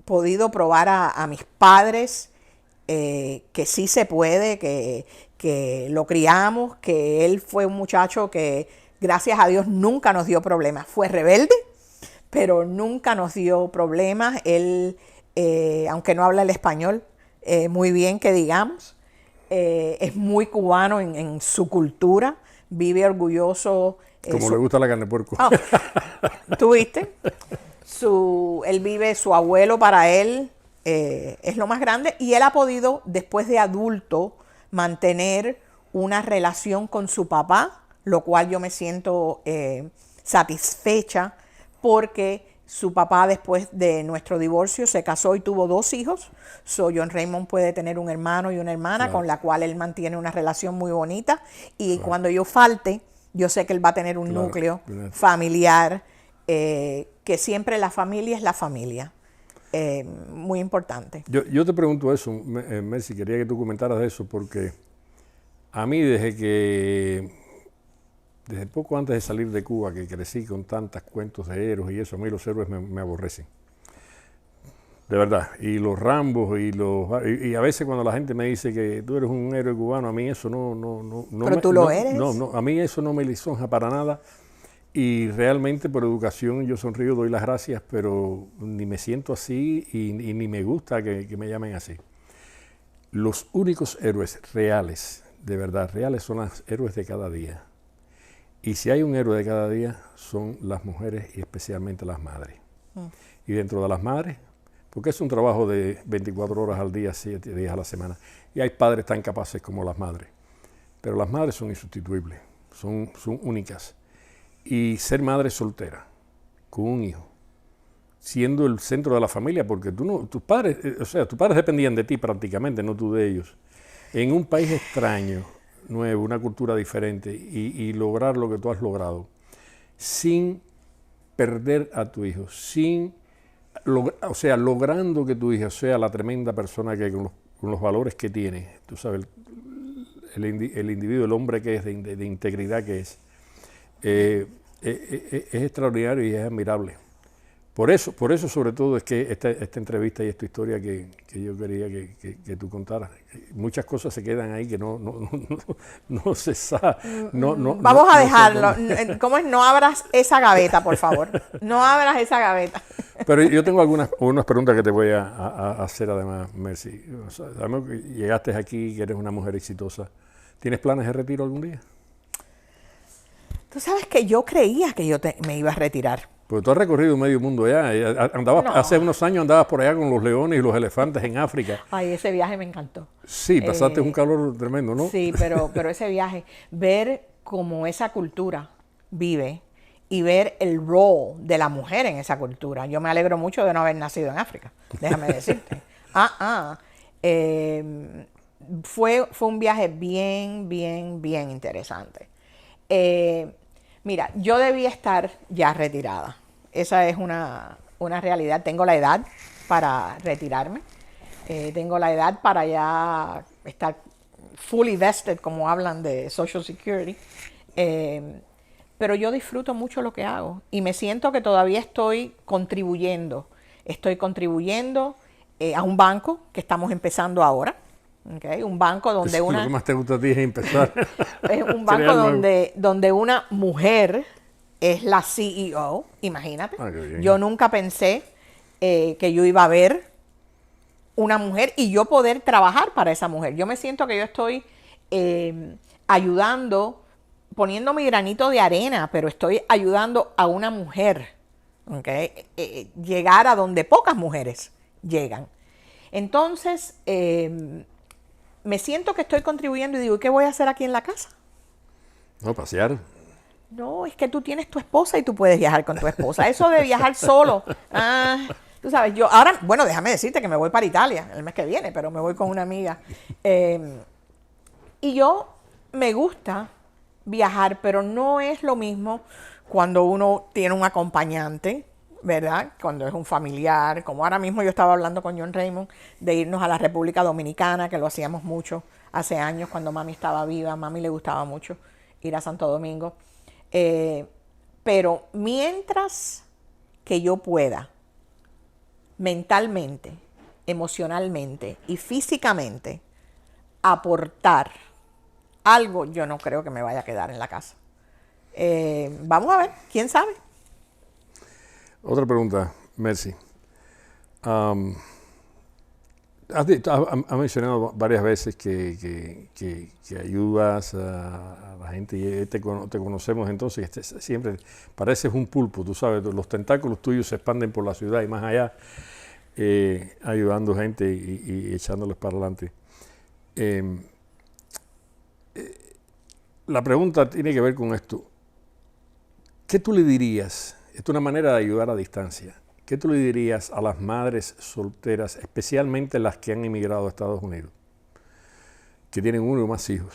podido probar a mis padres que sí se puede, que lo criamos, que él fue un muchacho que gracias a Dios nunca nos dio problemas. Fue rebelde, pero nunca nos dio problemas. Él, aunque no habla el español muy bien, que digamos, es muy cubano en su cultura, vive orgulloso. Como le gusta la carne de puerco. Oh, ¿tú viste? Él vive, su abuelo para él es lo más grande y él ha podido, después de adulto, mantener una relación con su papá, lo cual yo me siento satisfecha porque su papá, después de nuestro divorcio, se casó y tuvo 2 hijos. John Raymond puede tener un hermano y una hermana, claro, con la cual él mantiene una relación muy bonita. Y claro, cuando yo falte, yo sé que él va a tener un claro, núcleo familiar, que siempre la familia es la familia. Muy importante. Yo te pregunto eso, Mercy, quería que tú comentaras de eso, porque a mí desde poco antes de salir de Cuba, que crecí con tantos cuentos de héroes y eso, a mí los héroes me aborrecen. De verdad. Y los Rambos y a veces cuando la gente me dice que tú eres un héroe cubano, a mí eso no Pero tú lo eres. No, a mí eso no me lisonja para nada. Y realmente por educación yo sonrío, doy las gracias, pero ni me siento así y ni me gusta que me llamen así. Los únicos héroes reales, de verdad, reales, son los héroes de cada día. Y si hay un héroe de cada día, son las mujeres y especialmente las madres. Y dentro de las madres, porque es un trabajo de 24 horas al día, 7 días a la semana, y hay padres tan capaces como las madres. Pero las madres son insustituibles, son únicas. Y ser madre soltera, con un hijo, siendo el centro de la familia, porque tus padres dependían de ti prácticamente, no tú de ellos. En un país extraño, nuevo, una cultura diferente, y lograr lo que tú has logrado, sin perder a tu hijo, logrando que tu hija sea la tremenda persona que con los valores que tiene, tú sabes, el individuo, el hombre que es, de integridad que es extraordinario y es admirable. Por eso sobre todo es que esta entrevista y esta historia que yo quería que tú contaras. Muchas cosas se quedan ahí que no se sabe. Vamos a dejarlo. ¿Cómo es? No abras esa gaveta, por favor. No abras esa gaveta. Pero yo tengo unas preguntas que te voy a hacer además, Mercy. O sea, sabemos que llegaste aquí, que eres una mujer exitosa. ¿Tienes planes de retiro algún día? Tú sabes que yo creía que me iba a retirar. Pues tú has recorrido medio mundo ya. Hace unos años andabas por allá con los leones y los elefantes en África. Ay, ese viaje me encantó. Sí, pasaste un calor tremendo, ¿no? Sí, pero ese viaje, ver cómo esa cultura vive y ver el rol de la mujer en esa cultura. Yo me alegro mucho de no haber nacido en África, déjame decirte. Fue un viaje bien interesante. Mira, yo debía estar ya retirada. Esa es una realidad. Tengo la edad para retirarme. Tengo la edad para ya estar fully vested, como hablan de Social Security. Pero yo disfruto mucho lo que hago y me siento que todavía estoy contribuyendo. Estoy contribuyendo a un banco que estamos empezando ahora. Okay, un banco donde Lo que más te gusta a ti es empezar. Es un banco donde una mujer es la CEO, imagínate. Yo nunca pensé que yo iba a ver una mujer y yo poder trabajar para esa mujer. Yo me siento que yo estoy ayudando, poniendo mi granito de arena, pero estoy ayudando a una mujer ¿okay? Llegar a donde pocas mujeres llegan. Entonces, me siento que estoy contribuyendo y digo, ¿qué voy a hacer aquí en la casa? No, pasear. No, es que tú tienes tu esposa y tú puedes viajar con tu esposa. Eso de viajar solo, tú sabes, yo ahora, bueno, déjame decirte que me voy para Italia el mes que viene, pero me voy con una amiga. Y yo me gusta viajar, pero no es lo mismo cuando uno tiene un acompañante, ¿verdad? Cuando es un familiar, como ahora mismo yo estaba hablando con John Raymond de irnos a la República Dominicana, que lo hacíamos mucho hace años cuando mami estaba viva, a mami le gustaba mucho ir a Santo Domingo. Pero mientras que yo pueda mentalmente, emocionalmente y físicamente aportar algo, yo no creo que me vaya a quedar en la casa. Vamos a ver, quién sabe. Otra pregunta, Mercy. Has mencionado varias veces que ayudas a la gente y te conocemos entonces, siempre pareces un pulpo, tú sabes, los tentáculos tuyos se expanden por la ciudad y más allá, ayudando gente y echándoles para adelante. La pregunta tiene que ver con esto. ¿Qué tú le dirías? Esto es una manera de ayudar a distancia. ¿Qué tú le dirías a las madres solteras, especialmente las que han emigrado a Estados Unidos, que tienen uno o más hijos,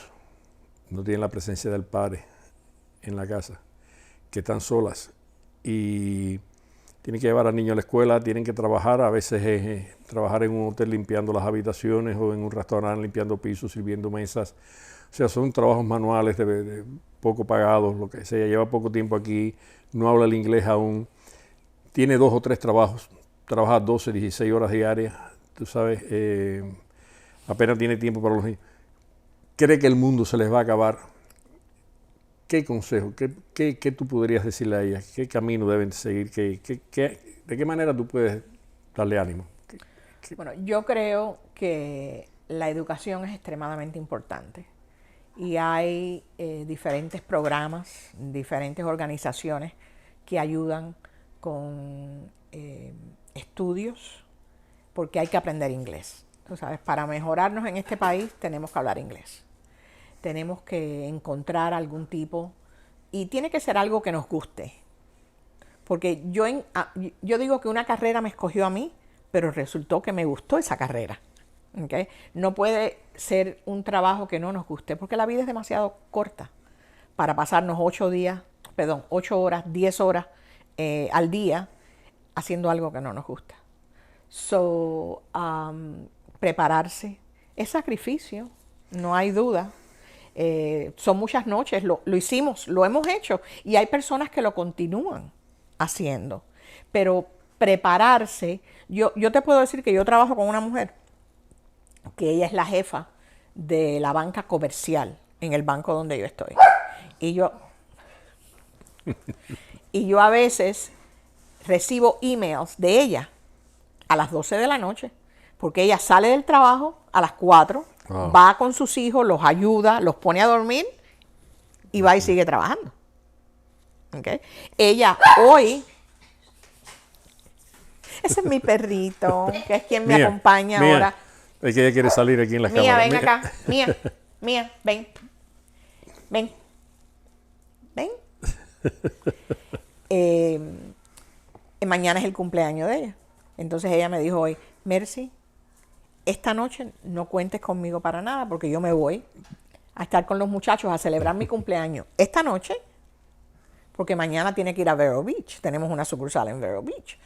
no tienen la presencia del padre en la casa, que están solas y tienen que llevar al niño a la escuela, tienen que trabajar, a veces trabajar en un hotel limpiando las habitaciones o en un restaurante limpiando pisos, sirviendo mesas? O sea, son trabajos manuales de poco pagados, lo que sea, lleva poco tiempo aquí, no habla el inglés aún. Tiene 2 o 3 trabajos, trabaja 12, 16 horas diarias, tú sabes, apenas tiene tiempo para los niños. Cree que el mundo se les va a acabar. ¿Qué consejo, qué tú podrías decirle a ellas? ¿Qué camino deben seguir? ¿De qué manera tú puedes darle ánimo? Bueno, yo creo que la educación es extremadamente importante y hay diferentes programas, diferentes organizaciones que ayudan con estudios, porque hay que aprender inglés. Tú sabes, para mejorarnos en este país tenemos que hablar inglés. Tenemos que encontrar algún tipo, y tiene que ser algo que nos guste. Porque yo digo que una carrera me escogió a mí, pero resultó que me gustó esa carrera. ¿Okay? No puede ser un trabajo que no nos guste, porque la vida es demasiado corta para pasarnos 8 horas, 10 horas al día haciendo algo que no nos gusta. Prepararse es sacrificio, no hay duda. Son muchas noches, lo hicimos, lo hemos hecho y hay personas que lo continúan haciendo. Pero prepararse, yo te puedo decir que yo trabajo con una mujer que ella es la jefa de la banca comercial en el banco donde yo estoy. Y yo a veces recibo emails de ella a las 12 de la noche, porque ella sale del trabajo a las 4, va con sus hijos, los ayuda, los pone a dormir y va y sigue trabajando. ¿Okay? Ella hoy, ese es mi perrito, que es quien me acompaña ahora. Es que ella quiere salir aquí en la cámara. Ven acá, Mía, ven. Mañana es el cumpleaños de ella. Entonces ella me dijo hoy, Mercy, esta noche no cuentes conmigo para nada porque yo me voy a estar con los muchachos a celebrar mi cumpleaños esta noche porque mañana tiene que ir a Vero Beach. Tenemos una sucursal en Vero Beach.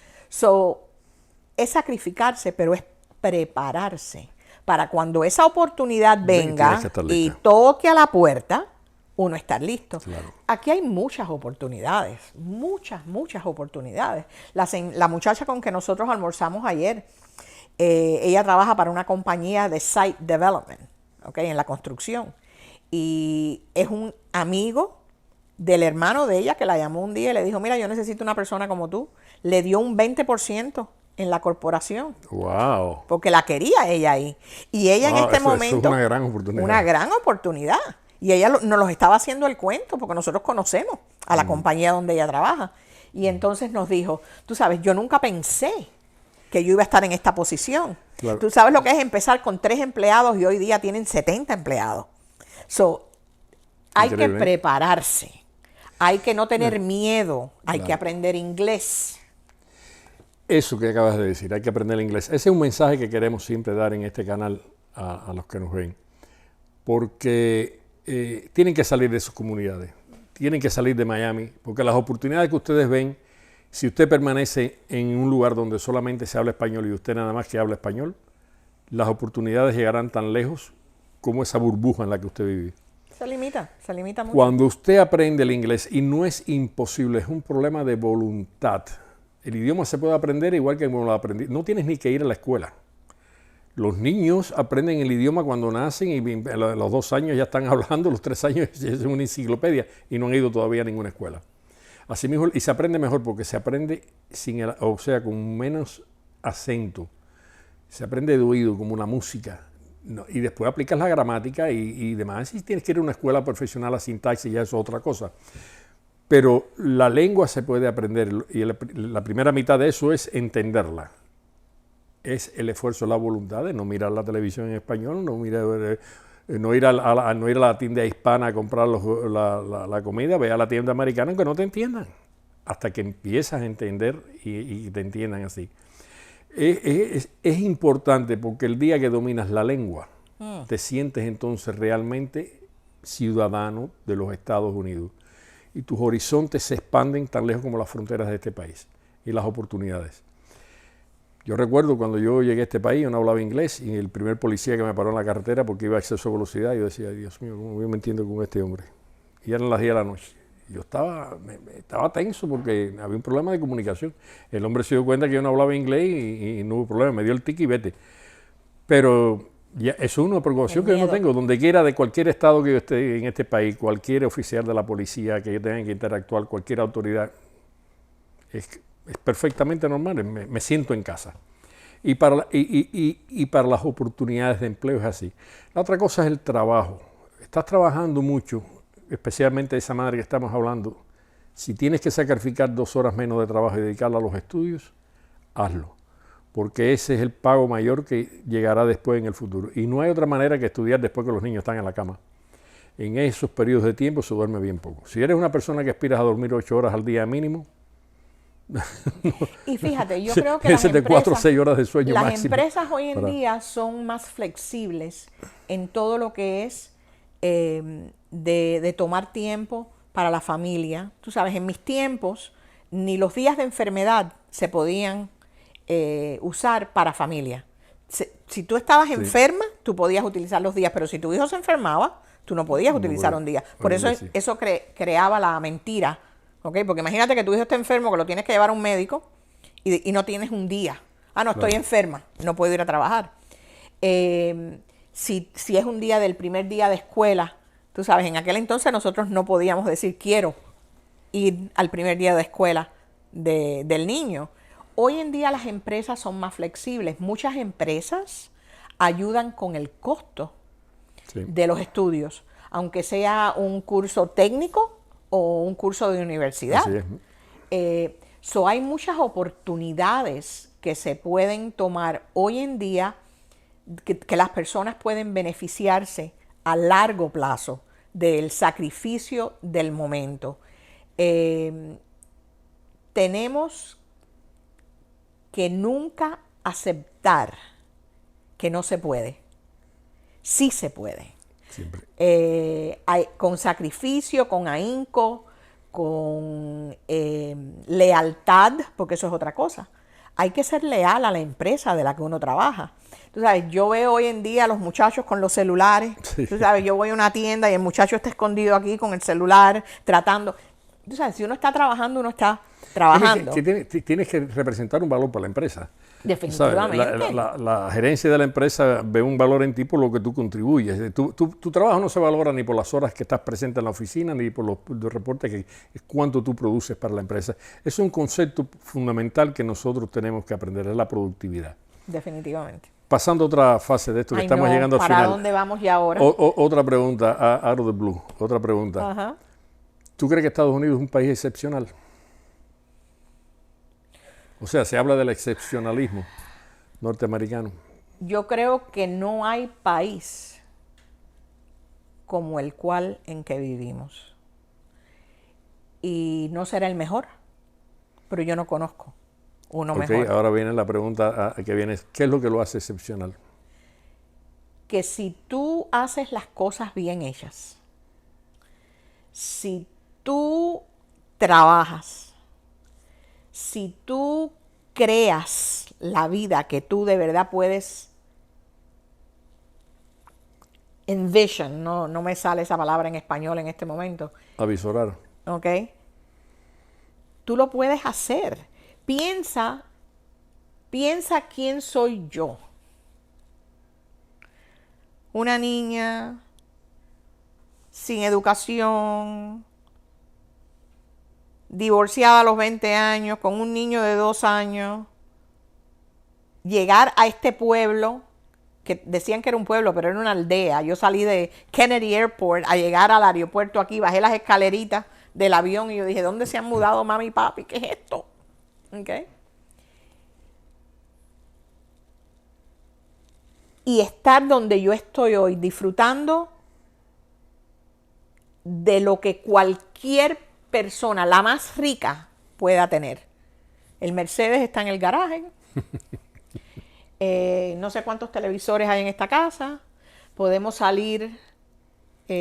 Es sacrificarse, pero es prepararse para cuando esa oportunidad venga y toque a la puerta, uno estar listo. Claro. Aquí hay muchas oportunidades, muchas oportunidades. La muchacha con que nosotros almorzamos ayer, ella trabaja para una compañía de site development, ¿okay? En la construcción. Y es un amigo del hermano de ella que la llamó un día y le dijo, mira, yo necesito una persona como tú. Le dio un 20% en la corporación. ¡Wow! Porque la quería ella ahí. Y ella en este momento... Es una gran oportunidad. Una gran oportunidad. Y ella nos los estaba haciendo el cuento, porque nosotros conocemos a la compañía donde ella trabaja. Y entonces nos dijo, tú sabes, yo nunca pensé que yo iba a estar en esta posición. Claro. Tú sabes lo que es empezar con 3 empleados y hoy día tienen 70 empleados. So, hay que Increíble, ¿eh? prepararse, hay que no tener miedo, hay Claro. que aprender inglés. Eso que acabas de decir, hay que aprender inglés. Ese es un mensaje que queremos siempre dar en este canal a los que nos ven. Porque tienen que salir de sus comunidades, tienen que salir de Miami, porque las oportunidades que ustedes ven, si usted permanece en un lugar donde solamente se habla español y usted nada más que habla español, las oportunidades llegarán tan lejos como esa burbuja en la que usted vive. Se limita mucho. Cuando usted aprende el inglés, y no es imposible, es un problema de voluntad. El idioma se puede aprender igual que como lo aprendí. No tienes ni que ir a la escuela. Los niños aprenden el idioma cuando nacen y a los 2 años ya están hablando, los 3 años es una enciclopedia y no han ido todavía a ninguna escuela. Así mismo, y se aprende mejor porque se aprende con menos acento. Se aprende de oído como una música. No, y después aplicas la gramática y demás. Si tienes que ir a una escuela profesional a sintaxis, ya eso es otra cosa. Pero la lengua se puede aprender y la primera mitad de eso es entenderla. Es el esfuerzo, la voluntad de no mirar la televisión en español, no ir a la tienda hispana a comprar la comida, ve a la tienda americana aunque no te entiendan, hasta que empiezas a entender y te entiendan así. Es importante porque el día que dominas la lengua, te sientes entonces realmente ciudadano de los Estados Unidos y tus horizontes se expanden tan lejos como las fronteras de este país y las oportunidades. Yo recuerdo cuando yo llegué a este país, yo no hablaba inglés y el primer policía que me paró en la carretera porque iba a exceso de velocidad, yo decía, Dios mío, ¿cómo yo me entiendo con este hombre? Y eran las 10 de la noche. Yo estaba tenso porque había un problema de comunicación. El hombre se dio cuenta que yo no hablaba inglés y no hubo problema, me dio el ticket y vete. Pero ya, eso es una preocupación que yo no tengo. Donde quiera, de cualquier estado que yo esté en este país, cualquier oficial de la policía que yo tenga que interactuar, cualquier autoridad, es perfectamente normal, me siento en casa. Y para las oportunidades de empleo es así. La otra cosa es el trabajo. Estás trabajando mucho, especialmente esa madre que estamos hablando. Si tienes que sacrificar 2 horas menos de trabajo y dedicarla a los estudios, hazlo. Porque ese es el pago mayor que llegará después en el futuro. Y no hay otra manera que estudiar después que los niños están en la cama. En esos periodos de tiempo se duerme bien poco. Si eres una persona que aspiras a dormir 8 horas al día mínimo, Y fíjate, yo creo que ese de 4 o 6 horas de sueño las máximo. empresas hoy en día son más flexibles en todo lo que es de tomar tiempo para la familia. Tú sabes, en mis tiempos, ni los días de enfermedad se podían usar para familia. Si tú estabas enferma, tú podías utilizar los días, pero si tu hijo se enfermaba, tú no podías utilizar un día. Por eso eso creaba la mentira. ¿Okay? Porque imagínate que tu hijo está enfermo, que lo tienes que llevar a un médico y no tienes un día. Ah, no, estoy enferma, no puedo ir a trabajar. Si es un día del primer día de escuela, tú sabes, en aquel entonces nosotros no podíamos decir quiero ir al primer día de escuela del niño. Hoy en día las empresas son más flexibles. Muchas empresas ayudan con el costo de los estudios, aunque sea un curso técnico o un curso de universidad. Así es. Hay muchas oportunidades que se pueden tomar hoy en día que las personas pueden beneficiarse a largo plazo del sacrificio del momento. Tenemos que nunca aceptar que no se puede. Sí se puede. Siempre. Con sacrificio, con ahínco, con lealtad, porque eso es otra cosa. Hay que ser leal a la empresa de la que uno trabaja. Tú sabes, yo veo hoy en día a los muchachos con los celulares. Sí. Tú sabes, yo voy a una tienda y el muchacho está escondido aquí con el celular, tratando. Tú sabes, si uno está trabajando, uno está trabajando. Tienes que representar un valor para la empresa. Definitivamente. La gerencia de la empresa ve un valor en ti por lo que tú contribuyes. Tu trabajo no se valora ni por las horas que estás presente en la oficina, ni por los reportes, que es cuánto tú produces para la empresa. Es un concepto fundamental que nosotros tenemos que aprender, es la productividad. Definitivamente. Pasando a otra fase de esto, que estamos llegando al final. ¿Para dónde vamos ya ahora? Otra pregunta, out of the blue, otra pregunta. Ajá. ¿Tú crees que Estados Unidos es un país excepcional? O sea, se habla del excepcionalismo norteamericano. Yo creo que no hay país como el cual en que vivimos. Y no será el mejor, pero yo no conozco uno mejor. Ahora viene la pregunta que viene, ¿qué es lo que lo hace excepcional? Que si tú haces las cosas bien hechas, si tú trabajas, si tú creas la vida que tú de verdad puedes envision, no me sale esa palabra en español en este momento, Avisorar. ¿ok? Tú lo puedes hacer. Piensa quién soy yo. Una niña sin educación, divorciada a los 20 años, con un niño de 2 años, llegar a este pueblo, que decían que era un pueblo, pero era una aldea. Yo salí de Kennedy Airport a llegar al aeropuerto aquí, bajé las escaleritas del avión y yo dije, ¿dónde se han mudado mami y papi? ¿Qué es esto? ¿Okay? Y estar donde yo estoy hoy, disfrutando de lo que cualquier persona, la más rica, pueda tener. El Mercedes está en el garaje. No sé cuántos televisores hay en esta casa. Podemos salir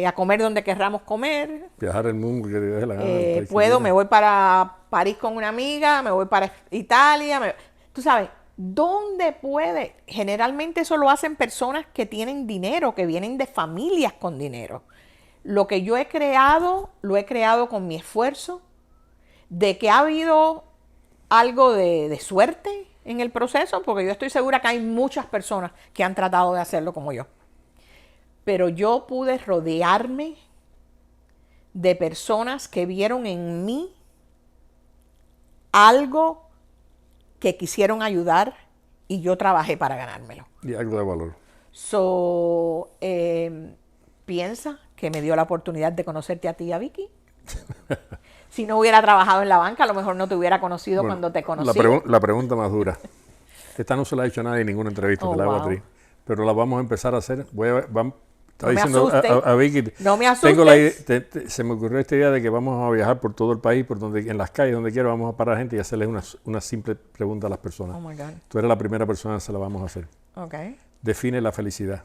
a comer donde querramos comer. Viajar el mundo que te dé la gana. Puedo, me voy para París con una amiga, me voy para Italia. Tú sabes, ¿dónde puede? Generalmente eso lo hacen personas que tienen dinero, que vienen de familias con dinero. Lo que yo he creado, lo he creado con mi esfuerzo, de que ha habido algo de suerte en el proceso, porque yo estoy segura que hay muchas personas que han tratado de hacerlo como yo. Pero yo pude rodearme de personas que vieron en mí algo que quisieron ayudar y yo trabajé para ganármelo. Y algo de valor. Piensa que me dio la oportunidad de conocerte a ti y a Vicky. Si no hubiera trabajado en la banca, a lo mejor no te hubiera conocido cuando te conocí. La pregunta más dura. Esta no se la ha hecho nadie en ninguna entrevista, te la hago a ti. Pero la vamos a empezar a hacer. Estaba diciendo a Vicky, no me asustes. Se me ocurrió esta idea de que vamos a viajar por todo el país, en las calles, donde quiera, vamos a parar a gente y hacerles una simple pregunta a las personas. Oh my God. Tú eres la primera persona que se la vamos a hacer. Okay. Define la felicidad.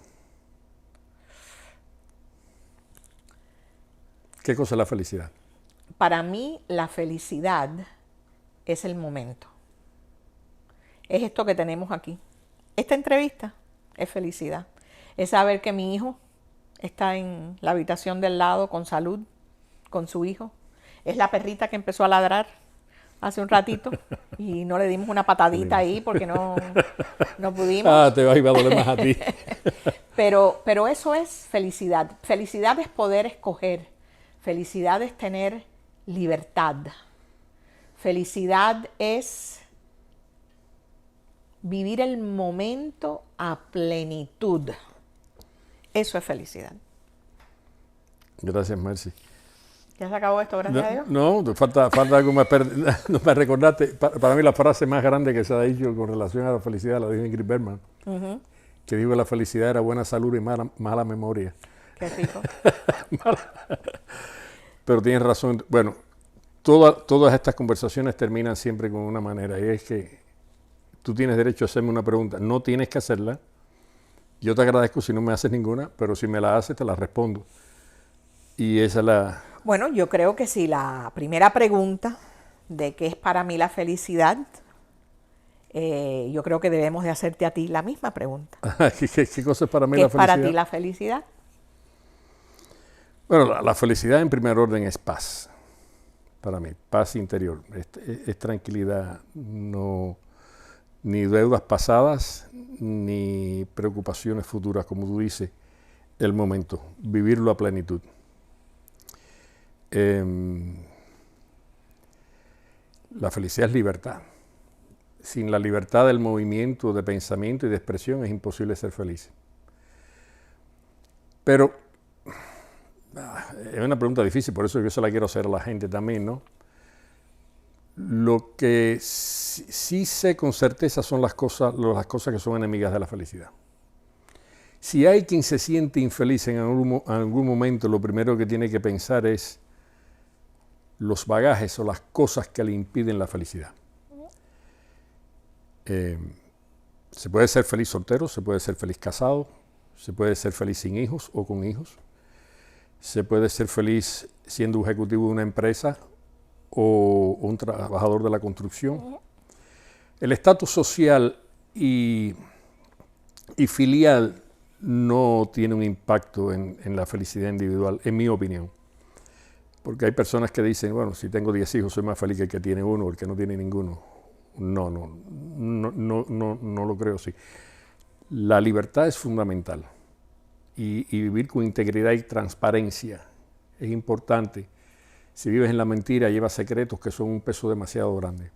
¿Qué cosa es la felicidad? Para mí, la felicidad es el momento. Es esto que tenemos aquí. Esta entrevista es felicidad. Es saber que mi hijo está en la habitación del lado con salud, con su hijo. Es la perrita que empezó a ladrar hace un ratito y no le dimos una patadita ahí porque no pudimos. Te va a doler más a ti. Pero eso es felicidad. Felicidad es poder escoger. Felicidad es tener libertad. Felicidad es vivir el momento a plenitud. Eso es felicidad. Gracias, Mercy. ¿Ya se acabó esto, gracias a Dios? No, falta algo más. No me recordaste. Para mí la frase más grande que se ha dicho con relación a la felicidad la dijo Ingrid Bergman, que dijo que la felicidad era buena salud y mala memoria. Qué rico. Pero tienes razón. Bueno, todas estas conversaciones terminan siempre con una manera, y es que tú tienes derecho a hacerme una pregunta. No tienes que hacerla. Yo te agradezco si no me haces ninguna, pero si me la haces, te la respondo. Y esa es la... Bueno, yo creo que si la primera pregunta de qué es para mí la felicidad, yo creo que debemos de hacerte a ti la misma pregunta. ¿Qué cosa es para mí ¿Qué la es para felicidad? ti la felicidad? Bueno, la felicidad en primer orden es paz. Para mí, paz interior. Es tranquilidad, no... Ni deudas pasadas, ni preocupaciones futuras, como tú dices, el momento, vivirlo a plenitud. La felicidad es libertad. Sin la libertad del movimiento, de pensamiento y de expresión es imposible ser feliz. Pero es una pregunta difícil, por eso yo se la quiero hacer a la gente también, ¿no? Lo que sí sé con certeza son las cosas que son enemigas de la felicidad. Si hay quien se siente infeliz en algún momento, lo primero que tiene que pensar es los bagajes o las cosas que le impiden la felicidad. Se puede ser feliz soltero, se puede ser feliz casado, se puede ser feliz sin hijos o con hijos, se puede ser feliz siendo ejecutivo de una empresa o un trabajador de la construcción. El estatus social y filial no tiene un impacto en la felicidad individual, en mi opinión. Porque hay personas que dicen, bueno, si tengo 10 hijos soy más feliz que el que tiene uno o el que no tiene ninguno. No lo creo así. La libertad es fundamental y vivir con integridad y transparencia es importante. Si vives en la mentira, llevas secretos que son un peso demasiado grande.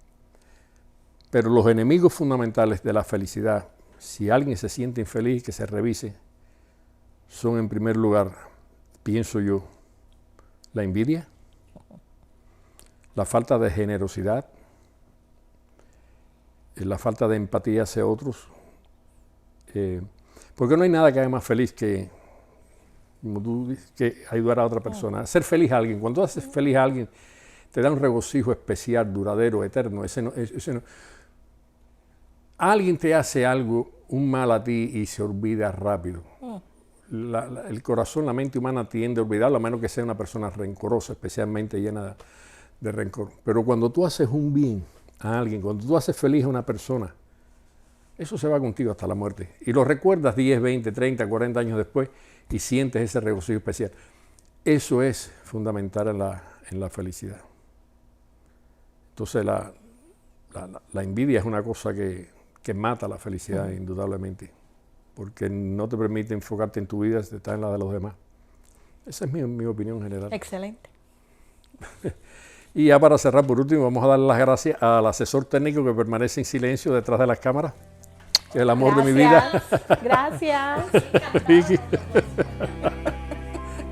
Pero los enemigos fundamentales de la felicidad, si alguien se siente infeliz, que se revise, son en primer lugar, pienso yo, la envidia, la falta de generosidad, la falta de empatía hacia otros, porque no hay nada que haga más feliz que, como tú dices, que ayudar a otra persona. Hacer feliz a alguien. Cuando haces feliz a alguien, te da un regocijo especial, duradero, eterno. Alguien te hace algo, un mal a ti y se olvida rápido. El corazón, la mente humana tiende a olvidarlo, a menos que sea una persona rencorosa, especialmente llena de rencor. Pero cuando tú haces un bien a alguien, cuando tú haces feliz a una persona, eso se va contigo hasta la muerte. Y lo recuerdas 10, 20, 30, 40 años después y sientes ese regocijo especial. Eso es fundamental en la felicidad. Entonces la envidia es una cosa que mata la felicidad, indudablemente, porque no te permite enfocarte en tu vida, está en la de los demás. Esa es mi opinión general. Excelente. Y ya para cerrar, por último, vamos a dar las gracias al asesor técnico que permanece en silencio detrás de las cámaras, que es el amor de mi vida. Gracias. Vicky.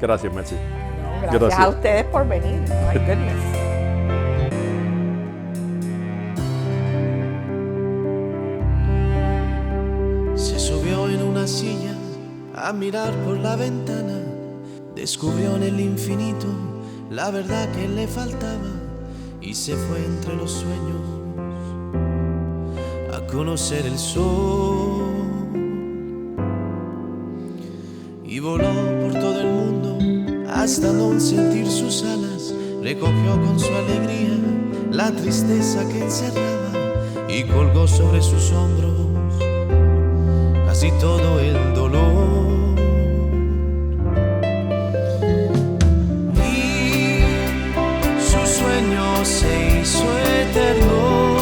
Gracias, Maxi. Gracias a ustedes por venir. My goodness. Se subió en una silla a mirar por la ventana, descubrió en el infinito la verdad que le faltaba y se fue entre los sueños a conocer el sol y voló por todo el mundo hasta no sentir sus alas, recogió con su alegría la tristeza que encerraba y colgó sobre sus hombros casi todo el dolor. Se hizo eterno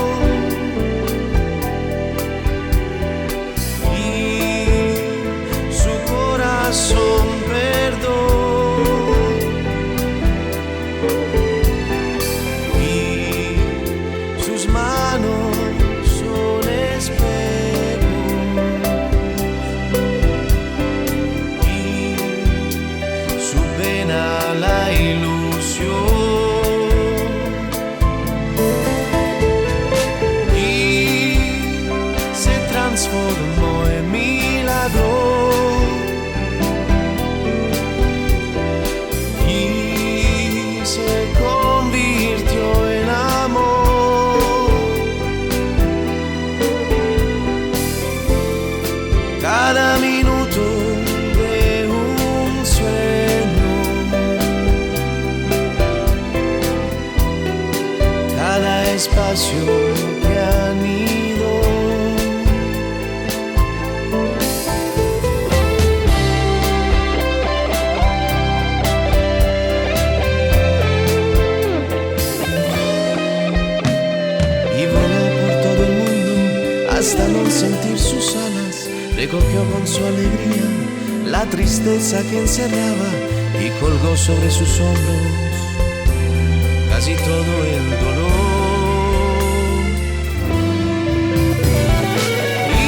y su corazón perdón y sus manos son espejos y su pena la ilusión. Transformó en milagro y se convirtió en amor. Cada minuto de un sueño, cada espacio que anidó. Hasta no sentir sus alas, recogió con su alegría la tristeza que encerraba y colgó sobre sus hombros casi todo el dolor. Y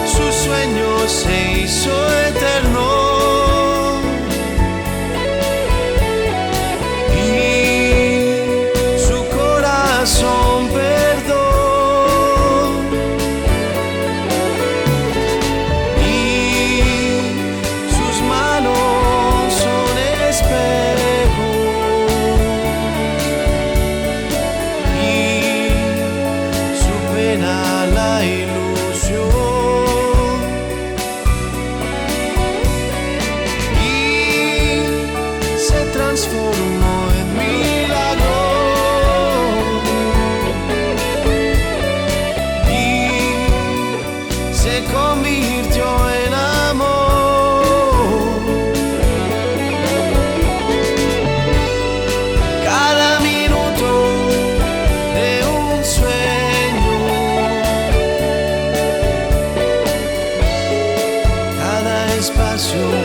su sueño se hizo eterno. canción